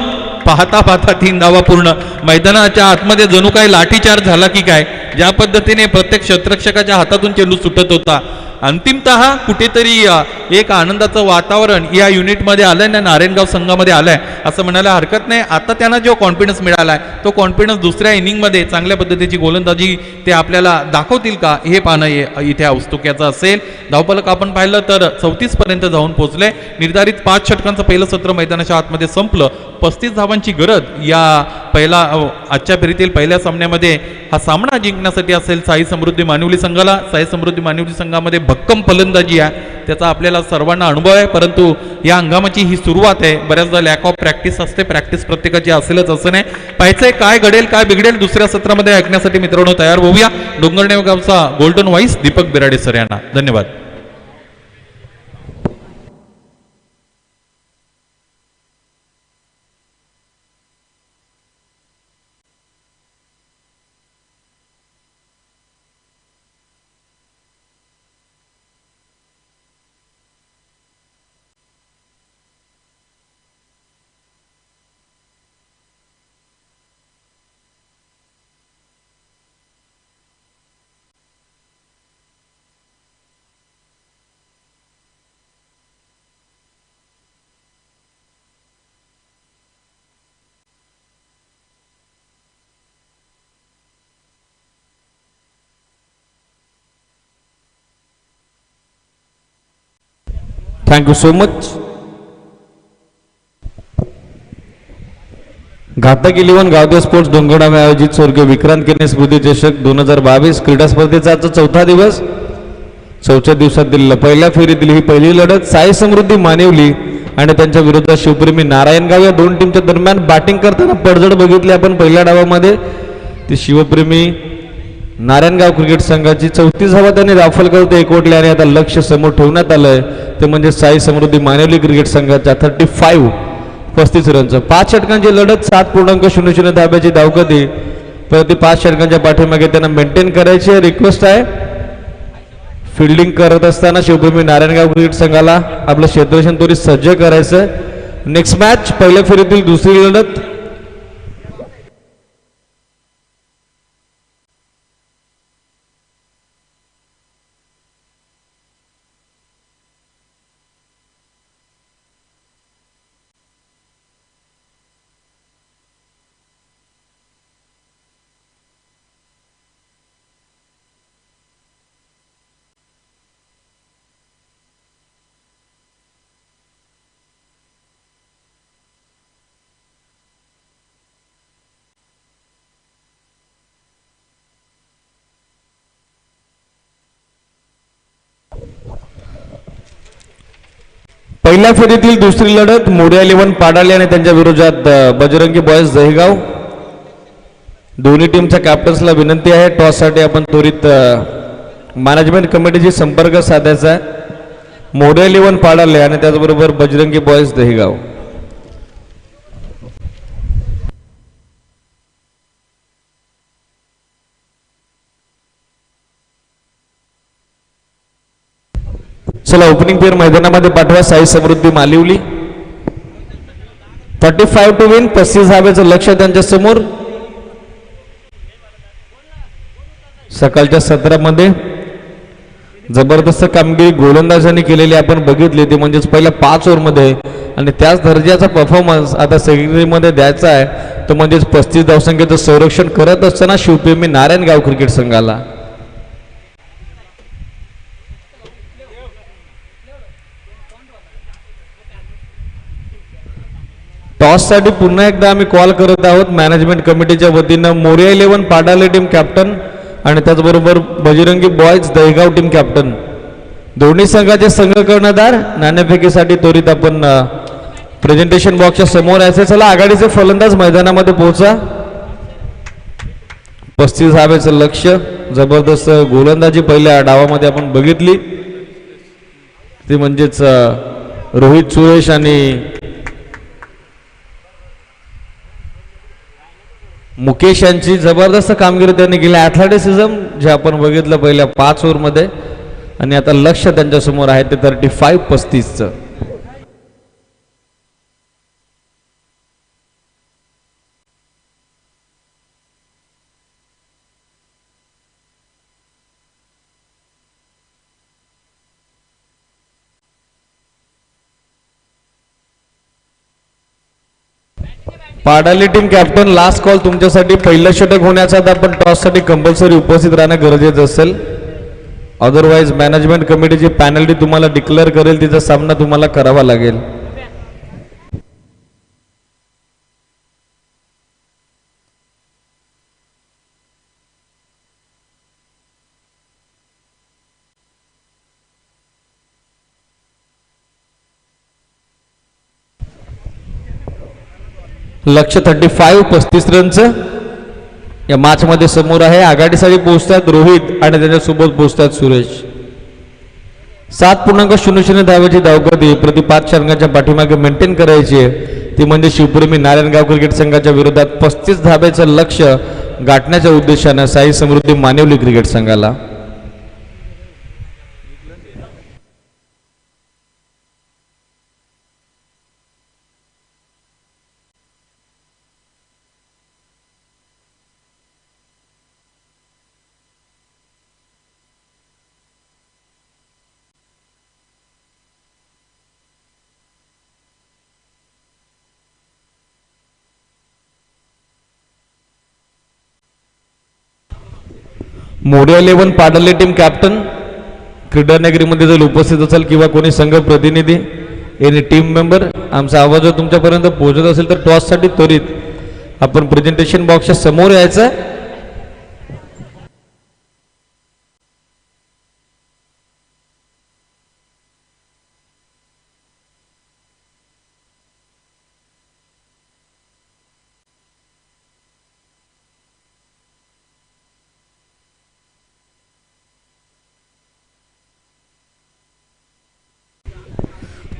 पाहता 3 धावा पूर्ण. मैदानाच्या आतमध्ये जणू काय लाठीचार्ज झाला की काय, ज्या पद्धतीने प्रत्येक क्षेत्ररक्षकाच्या हातातून चेंडू सुटत होता. अंतिमतः कुठेतरी एक आनंदाचं वातावरण या युनिटमध्ये आलंय ना, नारायणगाव संघामध्ये आलंय असं म्हणायला हरकत नाही. आता त्यांना जो कॉन्फिडन्स मिळालाय तो कॉन्फिडन्स दुसऱ्या इनिंगमध्ये चांगल्या पद्धतीची गोलंदाजी ते आपल्याला दाखवतील का हे पाहणं इथे औत्सुक्याचं असेल. धावफलक आपण पाहिलं तर 34 पर्यंत जाऊन पोहोचले. निर्धारित 5 षटकांचं पहिलं सत्र मैदानाच्या आतमध्ये संपलं. 35 धावांची गरज या आजच्या फेरीतील पहिल्या सामन्यामध्ये हा सामना जिंकण्यासाठी असेल साई समृद्धी मानिवली संघाला. साई समृद्धी मानिवली संघामध्ये भक्कम फलंदाजी आहे, त्याचा आपल्याला सर्वांना अनुभव आहे. परंतु या हंगामाची ही सुरुवात आहे. बऱ्याचदा लॅक ऑफ प्रॅक्टिस असते. प्रॅक्टिस प्रत्येकाची असेलच असं नाही. पाहायचंय काय घडेल काय बिघडेल दुसऱ्या सत्रामध्ये ऐकण्यासाठी मित्रांनो तयार होऊया. डोंगरदेव गावचा golden voice Deepak Birade sir यांना धन्यवाद. Thank you so much. घातक 11 गावदे स्पोर्ट्स डोंगरगाव आयोजित स्वर्गीय विक्रांत केने स्मृती चषक 2022 क्रीडा स्पर्धेचा आजचा 4था दिवस. 4थ्या दिवसातील पहिल्या फेरीतील ही पहिली लढत साई समृद्धी मानिवली आणि त्यांच्या विरोधात शिवप्रेमी नारायणगाव या दोन टीमच्या दरम्यान. बॅटिंग करताना पडझड बघितली आपण पहिल्या डावामध्ये. ती शिवप्रेमी नारायणगाव क्रिकेट संघाची 34 धावा त्यांनी धावफलकावर एकवटले आणि आता लक्ष समोर ठेवण्यात आलंय ते म्हणजे साई समृद्धी मानिवली क्रिकेट संघाच्या 35 रनचं. 5 षटकांची लढत 7.00 धाब्याची धावगती. परत 5 षटकांच्या पाठीमागे त्यांना मेंटेन करायची रिक्वेस्ट आहे. फिल्डिंग करत असताना शिवप्रेमी नारायणगाव क्रिकेट संघाला आपलं क्षेत्ररक्षण त्वरित सज्ज करायचं. नेक्स्ट मॅच पहिल्या फेरीतील दुसरी लढत. पहिल्या फेरीतील दुसरी लढत मोडिया 11 पाडाले आणि त्यांच्या विरोधात बजरंगी बॉयज दहेगाव. दोन्ही टीमच्या कॅप्टन्सला विनंती आहे टॉससाठी आपण त्वरित मॅनेजमेंट कमिटीशी संपर्क साधायचा आहे. मोडिया 11 पाडाले आणि त्याचबरोबर बजरंगी बॉयज दहेगाव. चला ओपनिंग पेअर मैदानामध्ये पाठवा. साई समृद्धी मालिवली 35 टू विन. 35 धाब्याचं लक्ष त्यांच्या समोर. सकाळच्या सत्रामध्ये जबरदस्त कामगिरी गोलंदाजांनी केलेली आपण बघितली ती म्हणजेच पहिल्या 5 ओव्हरमध्ये आणि त्याच दर्जाचा परफॉर्मन्स आता सेकंडरीमध्ये द्यायचा आहे तो म्हणजेच 35 धावसंख्येचं संरक्षण करत असताना शिवप्रेमी नारायणगाव क्रिकेट संघाला. टॉससाठी पुन्हा एकदा आम्ही कॉल करत आहोत मॅनेजमेंट कमिटीच्या वतीनं. मोरिया 11 पाडाले टीम कॅप्टन आणि त्याचबरोबर Bajrangi boys Dahegaon team captain, दोन्ही संघाचे संघ कर्णधार नाणेफेकीसाठी त्वरित आपण प्रेझेंटेशन बॉक्सच्या समोर यायचे. चला आघाडीचे फलंदाज मैदानामध्ये पोहोचा. 35 धावेचं लक्ष, जबरदस्त गोलंदाजी पहिल्या डावामध्ये आपण बघितली, ती म्हणजेच रोहित सुरेश आणि मुकेश यांची जबरदस्त कामगिरी त्यांनी केली. ॲथलेटिसिझम जे आपण बघितलं पहिल्या 5 ओव्हरमध्ये, आणि आता लक्ष त्यांच्यासमोर आहे ते 35-35चं. पाडाली टीम कॅप्टन, लास्ट कॉल तुमच्यासाठी. पहिलं षटक होण्याचा आता आपण टॉससाठी कंपल्सरी उपस्थित राहणं गरजेचं असेल, अदरवाईज मॅनेजमेंट कमिटीची पॅनल्टी तुम्हाला डिक्लेअर करेल, तिचा सामना तुम्हाला करावा लागेल. लक्ष 35 रनचं या मॅच मध्ये समोर आहे. आघाडीसाठी पोहोचतात रोहित आणि त्याच्यासोबत पोहोचतात सुरेश. 7.00 धावेची धावगती प्रति 5 षटकांच्या पाठीमागे मेंटेन करायची आहे, ती म्हणजे शिवप्रेमी नारायणगाव क्रिकेट संघाच्या विरोधात 35 धावेचं लक्ष गाठण्याच्या उद्देशानं साई समृद्धी मानिवली क्रिकेट संघाला. मोरिया 11 पाडाले टीम कॅप्टन, क्रीडानगरीमध्ये जर उपस्थित असेल किंवा कोणी संघ प्रतिनिधी, एनी टीम मेंबर, आमचा आवाज जर तुमच्यापर्यंत पोहोचत असेल तर टॉससाठी त्वरित आपण प्रेझेंटेशन बॉक्सच्या समोर यायचं.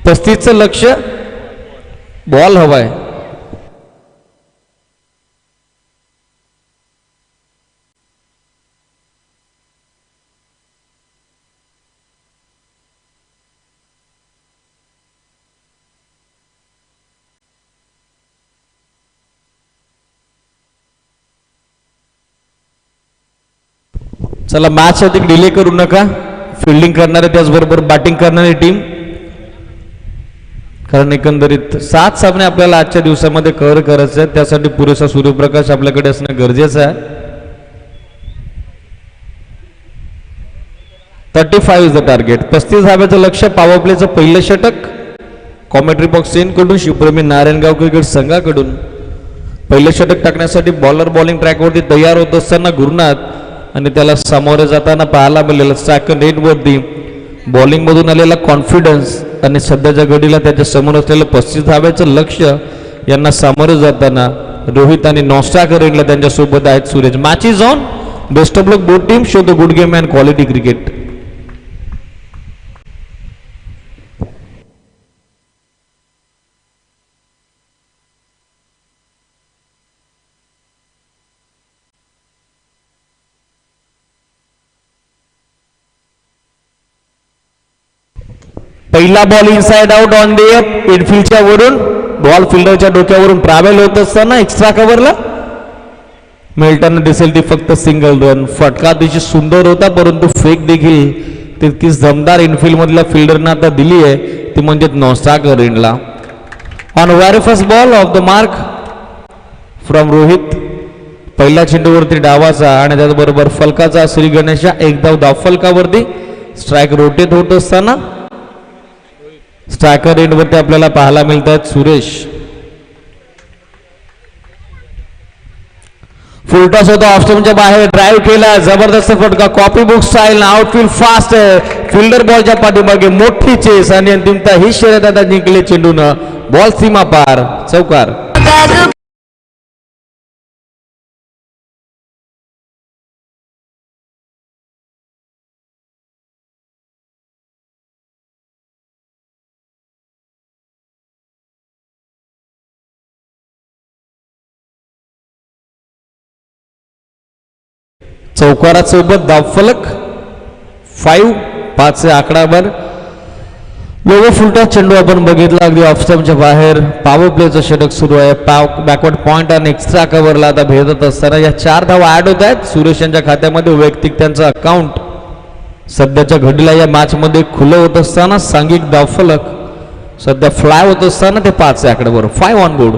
पस्तीसचं लक्ष, बॉल हवाय. चला मॅच अधिक डिले करू नका. फिल्डिंग करणारे त्याचबरोबर बॅटिंग करणारी टीम, कारण एकंदरीत 7 सामने आपल्याला आजच्या दिवसामध्ये कव्हर करायचे आहेत, त्यासाठी पुरेसा सूर्यप्रकाश आपल्याकडे असणं गरजेचं आहे. 35 इज द टार्गेट. 35 धाब्याचं लक्ष. पॉवर प्लेचं पहिलं षटक कॉमेंट्री बॉक्स चेन कडून शिवप्रेमी नारायणगाव क्रिकेट संघाकडून पहिलं षटक टाकण्यासाठी बॉलर बॉलिंग ट्रॅकवरती तयार होत असताना गुरुनाथ आणि त्याला सामोरे जाताना पाहायला मिळालेलं सेकंड रेटवरती बॉलिंग मधून आलेला कॉन्फिडन्स आणि सध्याच्या घडीला त्याच्या समोर असलेलं 35 धाब्याचं लक्ष यांना सामोरे जाताना रोहित आणि नॉस्टाकर इंडला त्यांच्या सोबत आहेत Suresh. Match is on. Best of luck both team. Show the good game and quality cricket. पहिला ball inside out on the up, इनफिल्डच्या वरून बॉल फिल्डरच्या डोक्यावरून ट्रॅव्हल होत असताना एक्स्ट्रा कव्हरला मिळताना दिसेल ती फक्त सिंगल रन. फटका अतिशय सुंदर होता, परंतु फेक देखील तितकीच दमदार इनफिल्ड मधल्या फिल्डरनं आता दिली आहे, ती म्हणजे नॉस्टाकर इंडला. On very first ball off the mark from Rohit. पहिल्या चेंडूवरती डावाचा आणि त्याचबरोबर फलकाचा श्री गणेशा एक धाव फलकावरती. स्ट्राईक रोटेट होत असताना स्ट्रायकर एंडवरती आपल्याला पाहायला मिळत आहेत सुरेश. फुलटॉस होता ऑफस्टमच्या बाहेर ड्राईव्ह केला जबरदस्त फटका copy book style outfield fast fielder बॉलच्या पाठीमागे मोठी चेस आणि अंतिमता ही शर्यत आता जिंकले चेंडून बॉल सीमा पार चौकार. चौकारासोबत धावफलक 5 आकडावर लोगो फुलटॉस चेंडू आपण बघितला अगदी ऑफस्टमच्या बाहेर पॉवर प्लेचं षटक सुरू आहे बॅकवर्ड पॉइंट आणि एक्स्ट्रा कव्हरला आता भेदत असताना या 4 धावा ऍड होत आहेत सुरेश यांच्या खात्यामध्ये वैयक्तिक त्यांचं अकाउंट सध्याच्या घडीला या मॅच मध्ये खुलं होत असताना सांघिक धावफलक सध्या फ्लाय होत असताना ते 5 आकड्यावर 5 ऑन बोर्ड.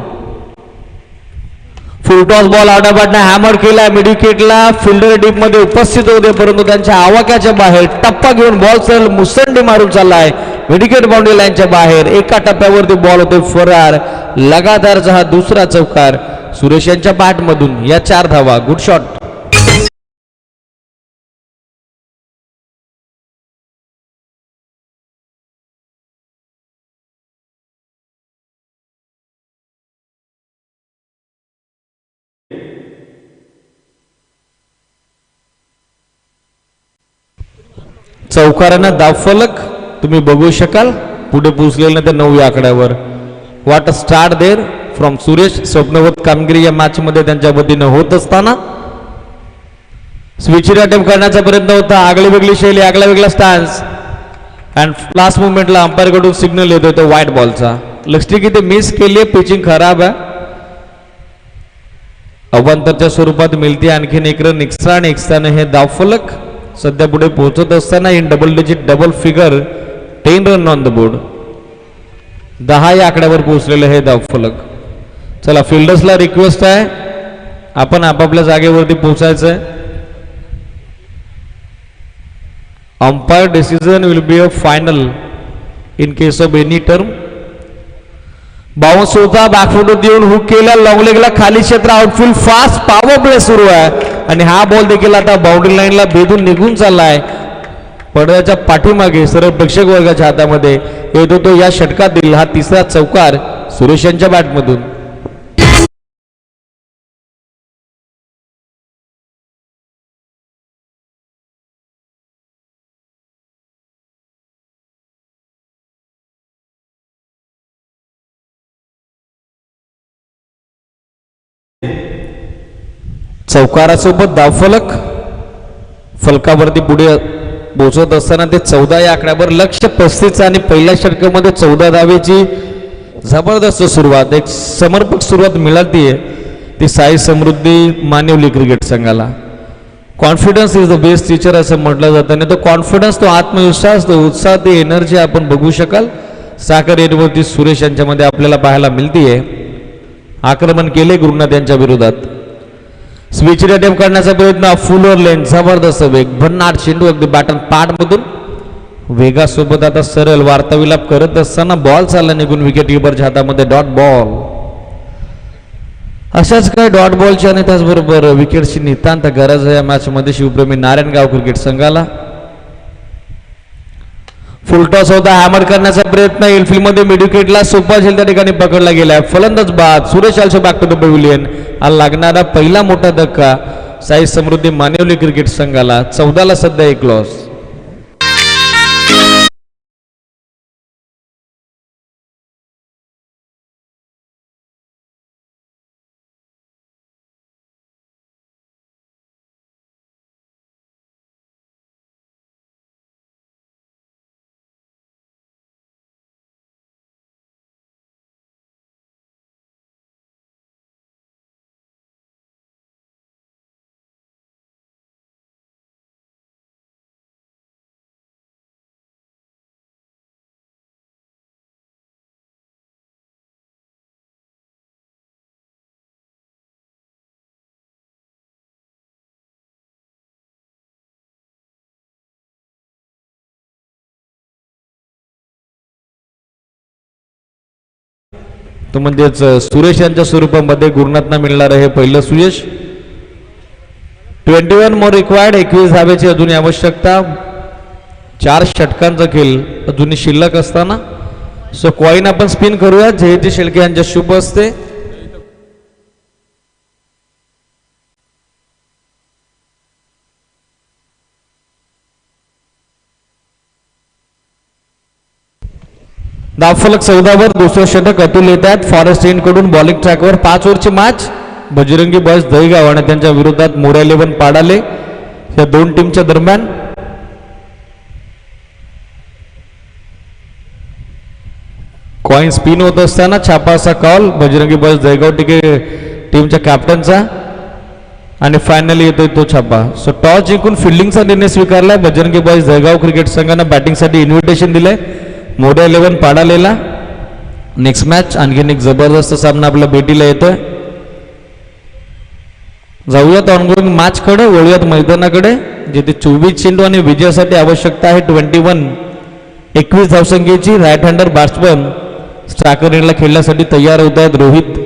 फुलटॉस बॉल आउटाबाटने हॅमर केला मिडविकेटला फिल्डर डीप मध्ये उपस्थित होते परंतु त्यांच्या आवाक्याच्या बाहेर टप्पा घेऊन बॉल सरळ मुसंडी मारून चाललाय मिडविकेट बाउंड्री लाईनच्या बाहेर एका टप्प्यावरती बॉल होते फरार लगातारचा हा दुसरा चौकार सुरेश यांच्या बॅटमधून या 4 धावा गुड शॉट. चौकारानं धावफलक तुम्ही बघू शकाल पुढे पोहोचलेलं ते 9 आकड्यावर. What a start there from Suresh. स्वप्नवत कामगिरी या मॅच मध्ये त्यांच्या वतीनं होत असताना स्विचिंग अटेम्प्ट करण्याचा प्रयत्न होता आगळी वेगळी शैली आगळा वेगळा स्टॅन्स अँड लास्ट मुवमेंटला अंपायर कडून सिग्नल येतोय तो व्हाईट बॉलचा. लक्ष्टी की ते मिस केली पिचिंग खराब आहे अवांतरच्या स्वरूपात मिळते आणखीन एक रन एक्स्ट्रा आणि एक्स्ट्राने हे धावफलक सध्या पुढे पोहोचत असताना in double digit double figure 10 run on the board 10 या आकड्यावर पोहोचलेलं हे धावफलक. चला फिल्डर्सला रिक्वेस्ट आहे आपण आपापल्या जागेवरती पोहोचायचंय. Umpire decision will be a final in case of any term. Bounce होता बॅकफुट येऊन हुक केला लॉंग लेगला खाली क्षेत्र आउटफील्ड फास्ट पॉवर प्ले सुरू आहे आणि हा बॉल देखील आता बाउंड्री लाईनला भेदून निघून चाललाय पडद्याच्या पाठीमागे सर्व प्रेक्षक वर्गाच्या हातामध्ये येतो तो या षटकातील हा तिसरा चौकार सुरेश यांच्या बॅटमधून. चौकारासोबत धावफलक फलकावरती पुढे पोहोचत असताना ते 14 या आकड्यावर लक्ष्य 35 आणि पहिल्या षटकामध्ये 14 धावेची जबरदस्त सुरुवात एक समर्पक सुरुवात मिळालीये ती साई समृद्धी मानिवली क्रिकेट संघाला. Confidence is the best teacher असं म्हटलं जातं आणि तो कॉन्फिडन्स तो आत्मविश्वास तो उत्साह ती एनर्जी आपण बघू शकाल साखर येण्यावरती सुरेश यांच्यामध्ये आपल्याला पाहायला मिळतीये. आक्रमण केले गुरुनाथ यांच्या विरोधात स्विचिंग अटेम्प्ट करण्याचा प्रयत्न फुलर लेन जबरदस्त वेग भन्नाट चेंडू अगदी बॅटन पाड मधून वेगासोबत आता सरळ वार्ताविलाप करत असताना बॉल चालला निघून विकेट किपरच्या हातामध्ये डॉट बॉल. अशाच काय डॉट बॉलची आणि त्याचबरोबर विकेटची नितांत गरज आहे या मॅच मध्ये शिवप्रेमी नारायणगाव क्रिकेट संघाला. फुलटॉस होता हॅमर करण्याचा प्रयत्न इनफिल्ड मध्ये मिडविकेटला सोपा झेल त्या ठिकाणी पकडला गेलाय फलंदाज बाद Suresh also back to the pavilion. हा लागणारा पहिला मोठा धक्का साई समृद्धी मानिवली क्रिकेट संघाला 14ला सध्या 1 लॉस. तो म्हणजेच सुरेश यांच्या स्वरूपामध्ये गुरुनाथना मिळणार आहे पहिलं सुयश. 21 मोर रिक्वायर्ड, 21 धावेची अजून आवश्यकता. 4 षटकांचा खेळ अजूनही शिल्लक असताना सो कॉईन आपण स्पिन करूया. जयजी शेळके यांच्या शुभ असते. धावफलक 14 वर दुसरं षटक अतुल येत आहेत फॉरेस्ट एंड कडून बॉलिंग ट्रॅकवर. 5 ओव्हरची मॅच. बजरंगी बॉयज दहीगाव आणि त्यांच्या विरोधात मोऱ्या 11 पाडाले या दोन टीमच्या दरम्यान. कॉइन स्पिन होत असताना छापा असा कॉल बजरंगी बॉयज दहीगाव टीमच्या कॅप्टनचा आणि फायनली येतोय तो छापा. सो टॉस जिंकून फिल्डिंगचा निर्णय स्वीकारलाय. बजरंगी बॉयज दहीगाव क्रिकेट संघानं बॅटिंगसाठी इन्व्हिटेशन दिलंय मोऱ्या 11 पाडालेला. नेक्स्ट मॅच आणखीन एक जबरदस्त सामना आपल्या भेटीला येतोय. जाऊयात ऑनगोईंग मॅच कडे, वळूयात मैदानाकडे जिथे 24 चेंडू आणि विजयासाठी आवश्यकता आहे 21 धावसंख्येची. राईट हँडर बॅट्समन स्ट्रायकर एंडला खेळण्यासाठी तयार होत आहेत रोहित.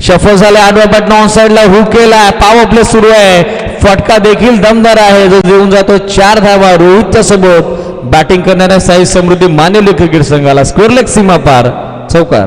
शफल झाले आडवा बॅट ऑन साइडला हुक केला. पॉवर प्ले सुरू आहे. फटका देखील दमदार आहे जो देऊन जातो 4 धावा रोहितच्या सोबत बॅटिंग करणाऱ्या साई समृद्धी मानेवली क्रिकेट संघाला. स्कोअर लेग सीमा पार चौकार.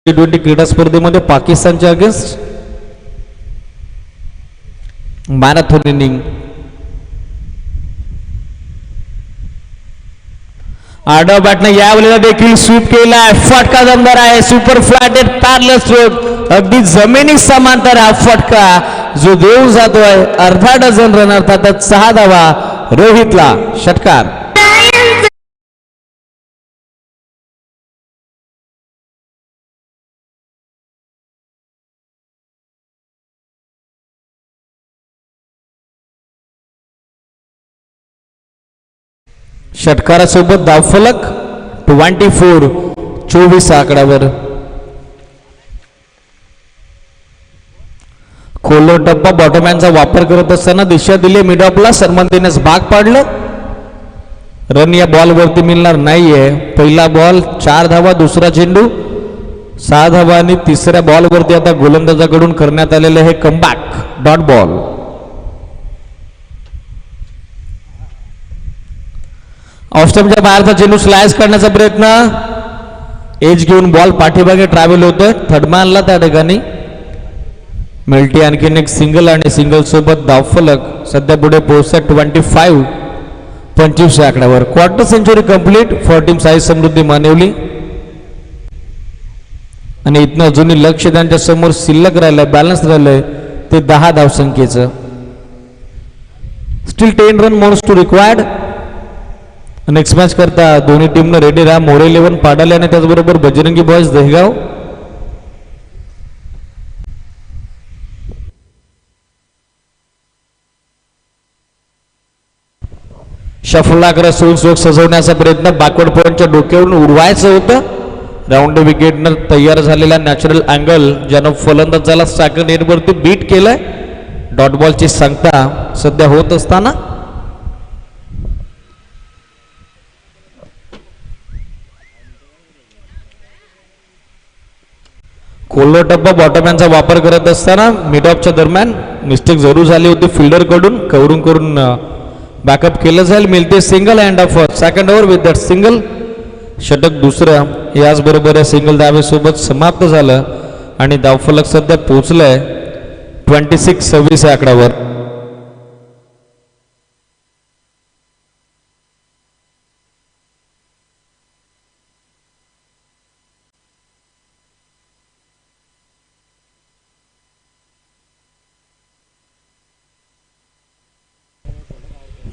T20 क्रीडा स्पर्धेमध्ये पाकिस्तानच्या अगेन्स्ट मॅरेथॉन इनिंग. आडवा बॅटने यावेळेला देखील स्वीप केलाय. फटका दमदार आहे. Super flatted parallel stroke. अगदी जमिनी समांतर हा फटका जो देऊन जातोय अर्धा डझन रन अर्थातच 6 धावा रोहितला. षटकार. षटकारासोबत धावफलक 24 आकड्यावर. खोलो टप्पा बॉटमॅनचा वापर करत असताना दिशा दिली मिड ऑफला. सन्मान देण्यास भाग पाडलं. रन या बॉलवरती मिळणार नाहीये. पहिला बॉल 4 धावा, दुसरा चेंडू 6 धावा आणि तिसऱ्या बॉलवरती आता गोलंदाजाकडून करण्यात आलेलं हे कमबॅक डॉट बॉल. ऑफस्टंपच्या बाहेरचा चेंडू स्लाइस करण्याचा प्रयत्न. एज घेऊन बॉल पाठीमागे ट्रॅव्हल होतोय. थर्डमॅनला त्या ठिकाणी मिळते आणखीन एक सिंगल आणि सिंगल सोबत धावफलक सध्या पुढे पोहोचतात 25 आकड्यावर. Quarter century complete for team Sai Samruddhi Manewali. आणि इथनं अजूनही लक्ष त्यांच्या समोर शिल्लक राहिलंय, बॅलन्स राहिलंय ते 10 धावसंख्येचं. Still 10 run more's to required. Next match करता दोन्ही टीमनं रेडी राहा. मोरे 11 पाडाले आणि त्याचबरोबर बजरंगी बॉयज दहीगाव. शफल आकडा स्ट्रोक सजवण्याचा प्रयत्न. बॅकवर्ड पॉइंटच्या डोक्यावरून उडवायचं होतं. राऊंड विकेटनं तयार झालेला नॅचरल अँगल ज्यानं फलंदाजाला स्ट्रायकर नेटवरती बीट केलंय. डॉट बॉलची सांगता सध्या होत असताना कोल्लो टप्पा बॉटमॅनचा वापर करत असताना मिड ऑफच्या दरम्यान मिस्टेक जरूर झाली होती फिल्डर कडून. करून बॅकअप केलं जाईल. मिळते single end of second over with that single. षटक दुसरं याचबरोबर या सिंगल धावेसोबत समाप्त झालं आणि धावफलक सध्या पोहोचलंय 26 आकड्यावर.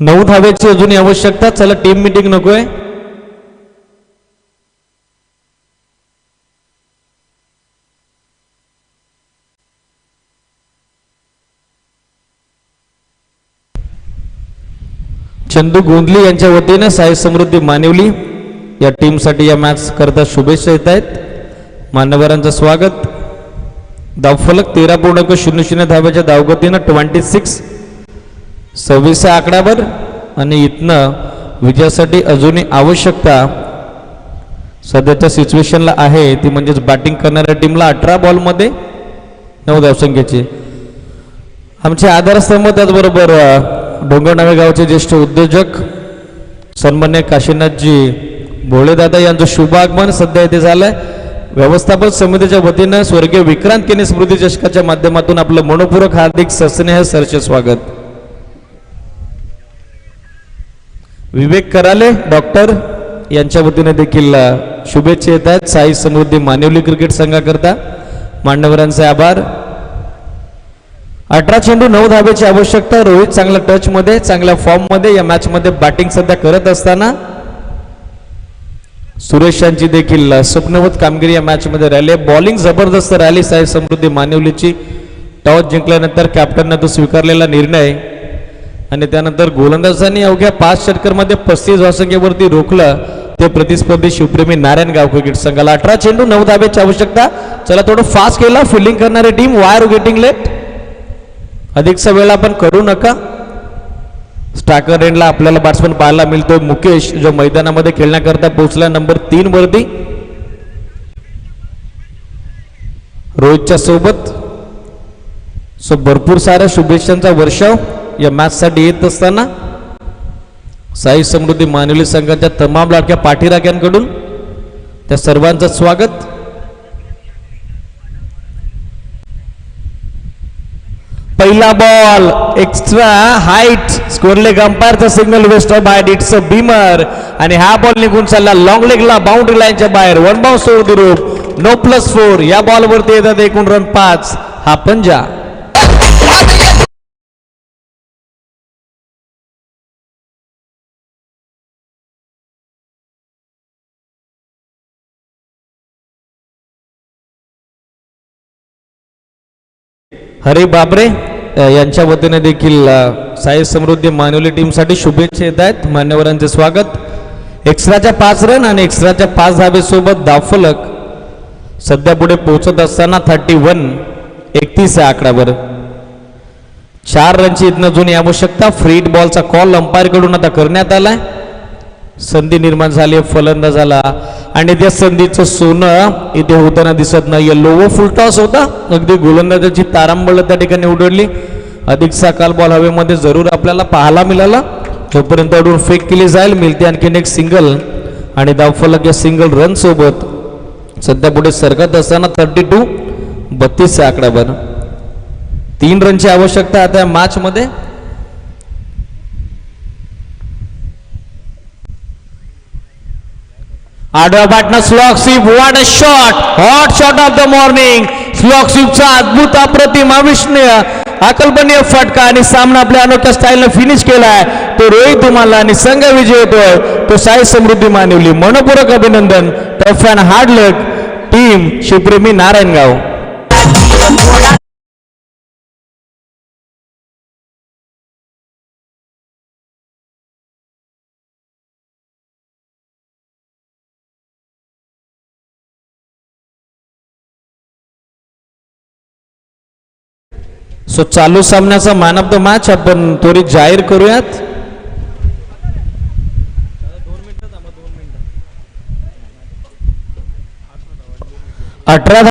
नऊ धावेची अजूनही आवश्यकता. चला टीम मीटिंग नकोय. चंदू गोंधली यांच्या वतीने साई समृद्धी मानिवली या टीमसाठी या मॅच करता शुभेच्छा येत आहेत. मान्यवरांचं स्वागत. धावफलक 13.00 धाव्याच्या धावगतीनं 26 26 आकड्यावर आणि इथनं विजयासाठी अजूनही आवश्यकता सध्याच्या सिच्युएशनला आहे ती म्हणजेच बॅटिंग करणाऱ्या टीमला 18 बॉलमध्ये 9 धावसंख्येची. आमचे आधारस्तंभ त्याचबरोबर डोंगरनावे गावचे ज्येष्ठ उद्योजक सन्मान्य काशीनाथजी भोळेदादा यांचं शुभ आगमन सध्या इथे झालंय. व्यवस्थापन समितीच्या वतीनं स्वर्गीय विक्रांत केने स्मृती चषकाच्या माध्यमातून आपलं मनपूर्वक हार्दिक सस्नेह सरचे स्वागत. विवेक कराले डॉक्टर यांच्या वतीने देखील शुभेच्छा येत आहेत साई समृद्धी मानिवली क्रिकेट संघाकरता. मान्यवरांचे आभार. 18 चेंडू 9 धाब्याची आवश्यकता. रोहित चांगल्या टच मध्ये चांगल्या फॉर्म मध्ये या मॅच मध्ये बॅटिंग सध्या करत असताना सुरेश यांची देखील स्वप्नवत कामगिरी या मॅच मध्ये राहिली. बॉलिंग जबरदस्त राहिली साई समृद्धी मानिवलीची. टॉस जिंकल्यानंतर कॅप्टनने तो स्वीकारलेला निर्णय आणि त्यानंतर गोलंदाजांनी अवघ्या 5 षटकांमध्ये 35 धावसंख्येवरती रोखलं ते प्रतिस्पर्धी शिवप्रेमी नारायणगाव क्रिकेट संघाला. 18 चेंडू 9 धाब्याची आवश्यकता. चला थोडं फास्ट केला. फिल्डिंग करणारी team why are getting late. अधिकचा वेळ आपण करू नका. स्ट्रायकर एंडला आपल्याला बॅट्समन पाहायला मिळतोय मुकेश जो मैदानामध्ये खेळण्याकरता पोहोचला नंबर 3 वरती रोहितच्या सोबत. सो भरपूर साऱ्या शुभेच्छांचा वर्षाव या मॅच साठी येत असताना साई समृद्धी मानिवली संघाच्या तमाम लाडक्या पाठीराख्यांकडून त्या सर्वांचं स्वागत. पहिला ball extra height square leg अंपायरचा signal waist of height. It's a beamer आणि हा बॉल निघून चालला लॉंग लेगला बाउंड्री लाईनच्या बाहेर. 1 bounce over the rope. No +4. या बॉलवरती येतात एकूण रन 5. हा पंजा. हरी बाबरे यांच्या वतीने देखील साई समृद्धी मानिवली टीमसाठी शुभेच्छा येत आहेत. मान्यवरांचे स्वागत. एक्स्ट्राच्या 5 रन आणि एक्स्ट्राच्या 5 धाबेसोबत धावफलक सध्या पुढे पोहोचत असताना 31 आकड्यावर. 4 रनची इथनं जुनी आवश्यकता. फ्री हिट बॉलचा कॉल अंपायर कडून आता करण्यात आलाय. संधी निर्माण झाली फलंदाजाला आणि त्या संधीचं सोनं इथे होताना दिसत नाही. लोवर फुल टॉस होता. अगदी गोलंदाजाची तारांबळ त्या ठिकाणी उडवली. अधिकचा काल बॉल हवेमध्ये जरूर आपल्याला पाहायला मिळाला. तोपर्यंत अडून फेक केली जाईल. मिळते आणखीन एक सिंगल आणि धावफलक या सिंगल रन सोबत सध्या पुढे सरकत असताना 32 आकड्यावर. 3 रनची आवश्यकता आता या मॅच मध्ये. आडव्या बॅटनं slog sweep. What a shot. Hot shot of the morning. Slog स्वीपचा अद्भुत अप्रतिम अविस्मरणीय अकल्पनीय फटका आणि सामना आपल्या अनोख्या स्टाईलनं फिनिश केलाय. तो रोहित धुमाला आणि संघ विजय येतोय तो साई समृद्धी मानिवली. मनपूर्वक अभिनंदन. Tough and hard luck team Shivpremi Narayangaon. So चालू सामन्याचा मॅन ऑफ द मॅच आपण त्वरित जाहीर करूयात. 18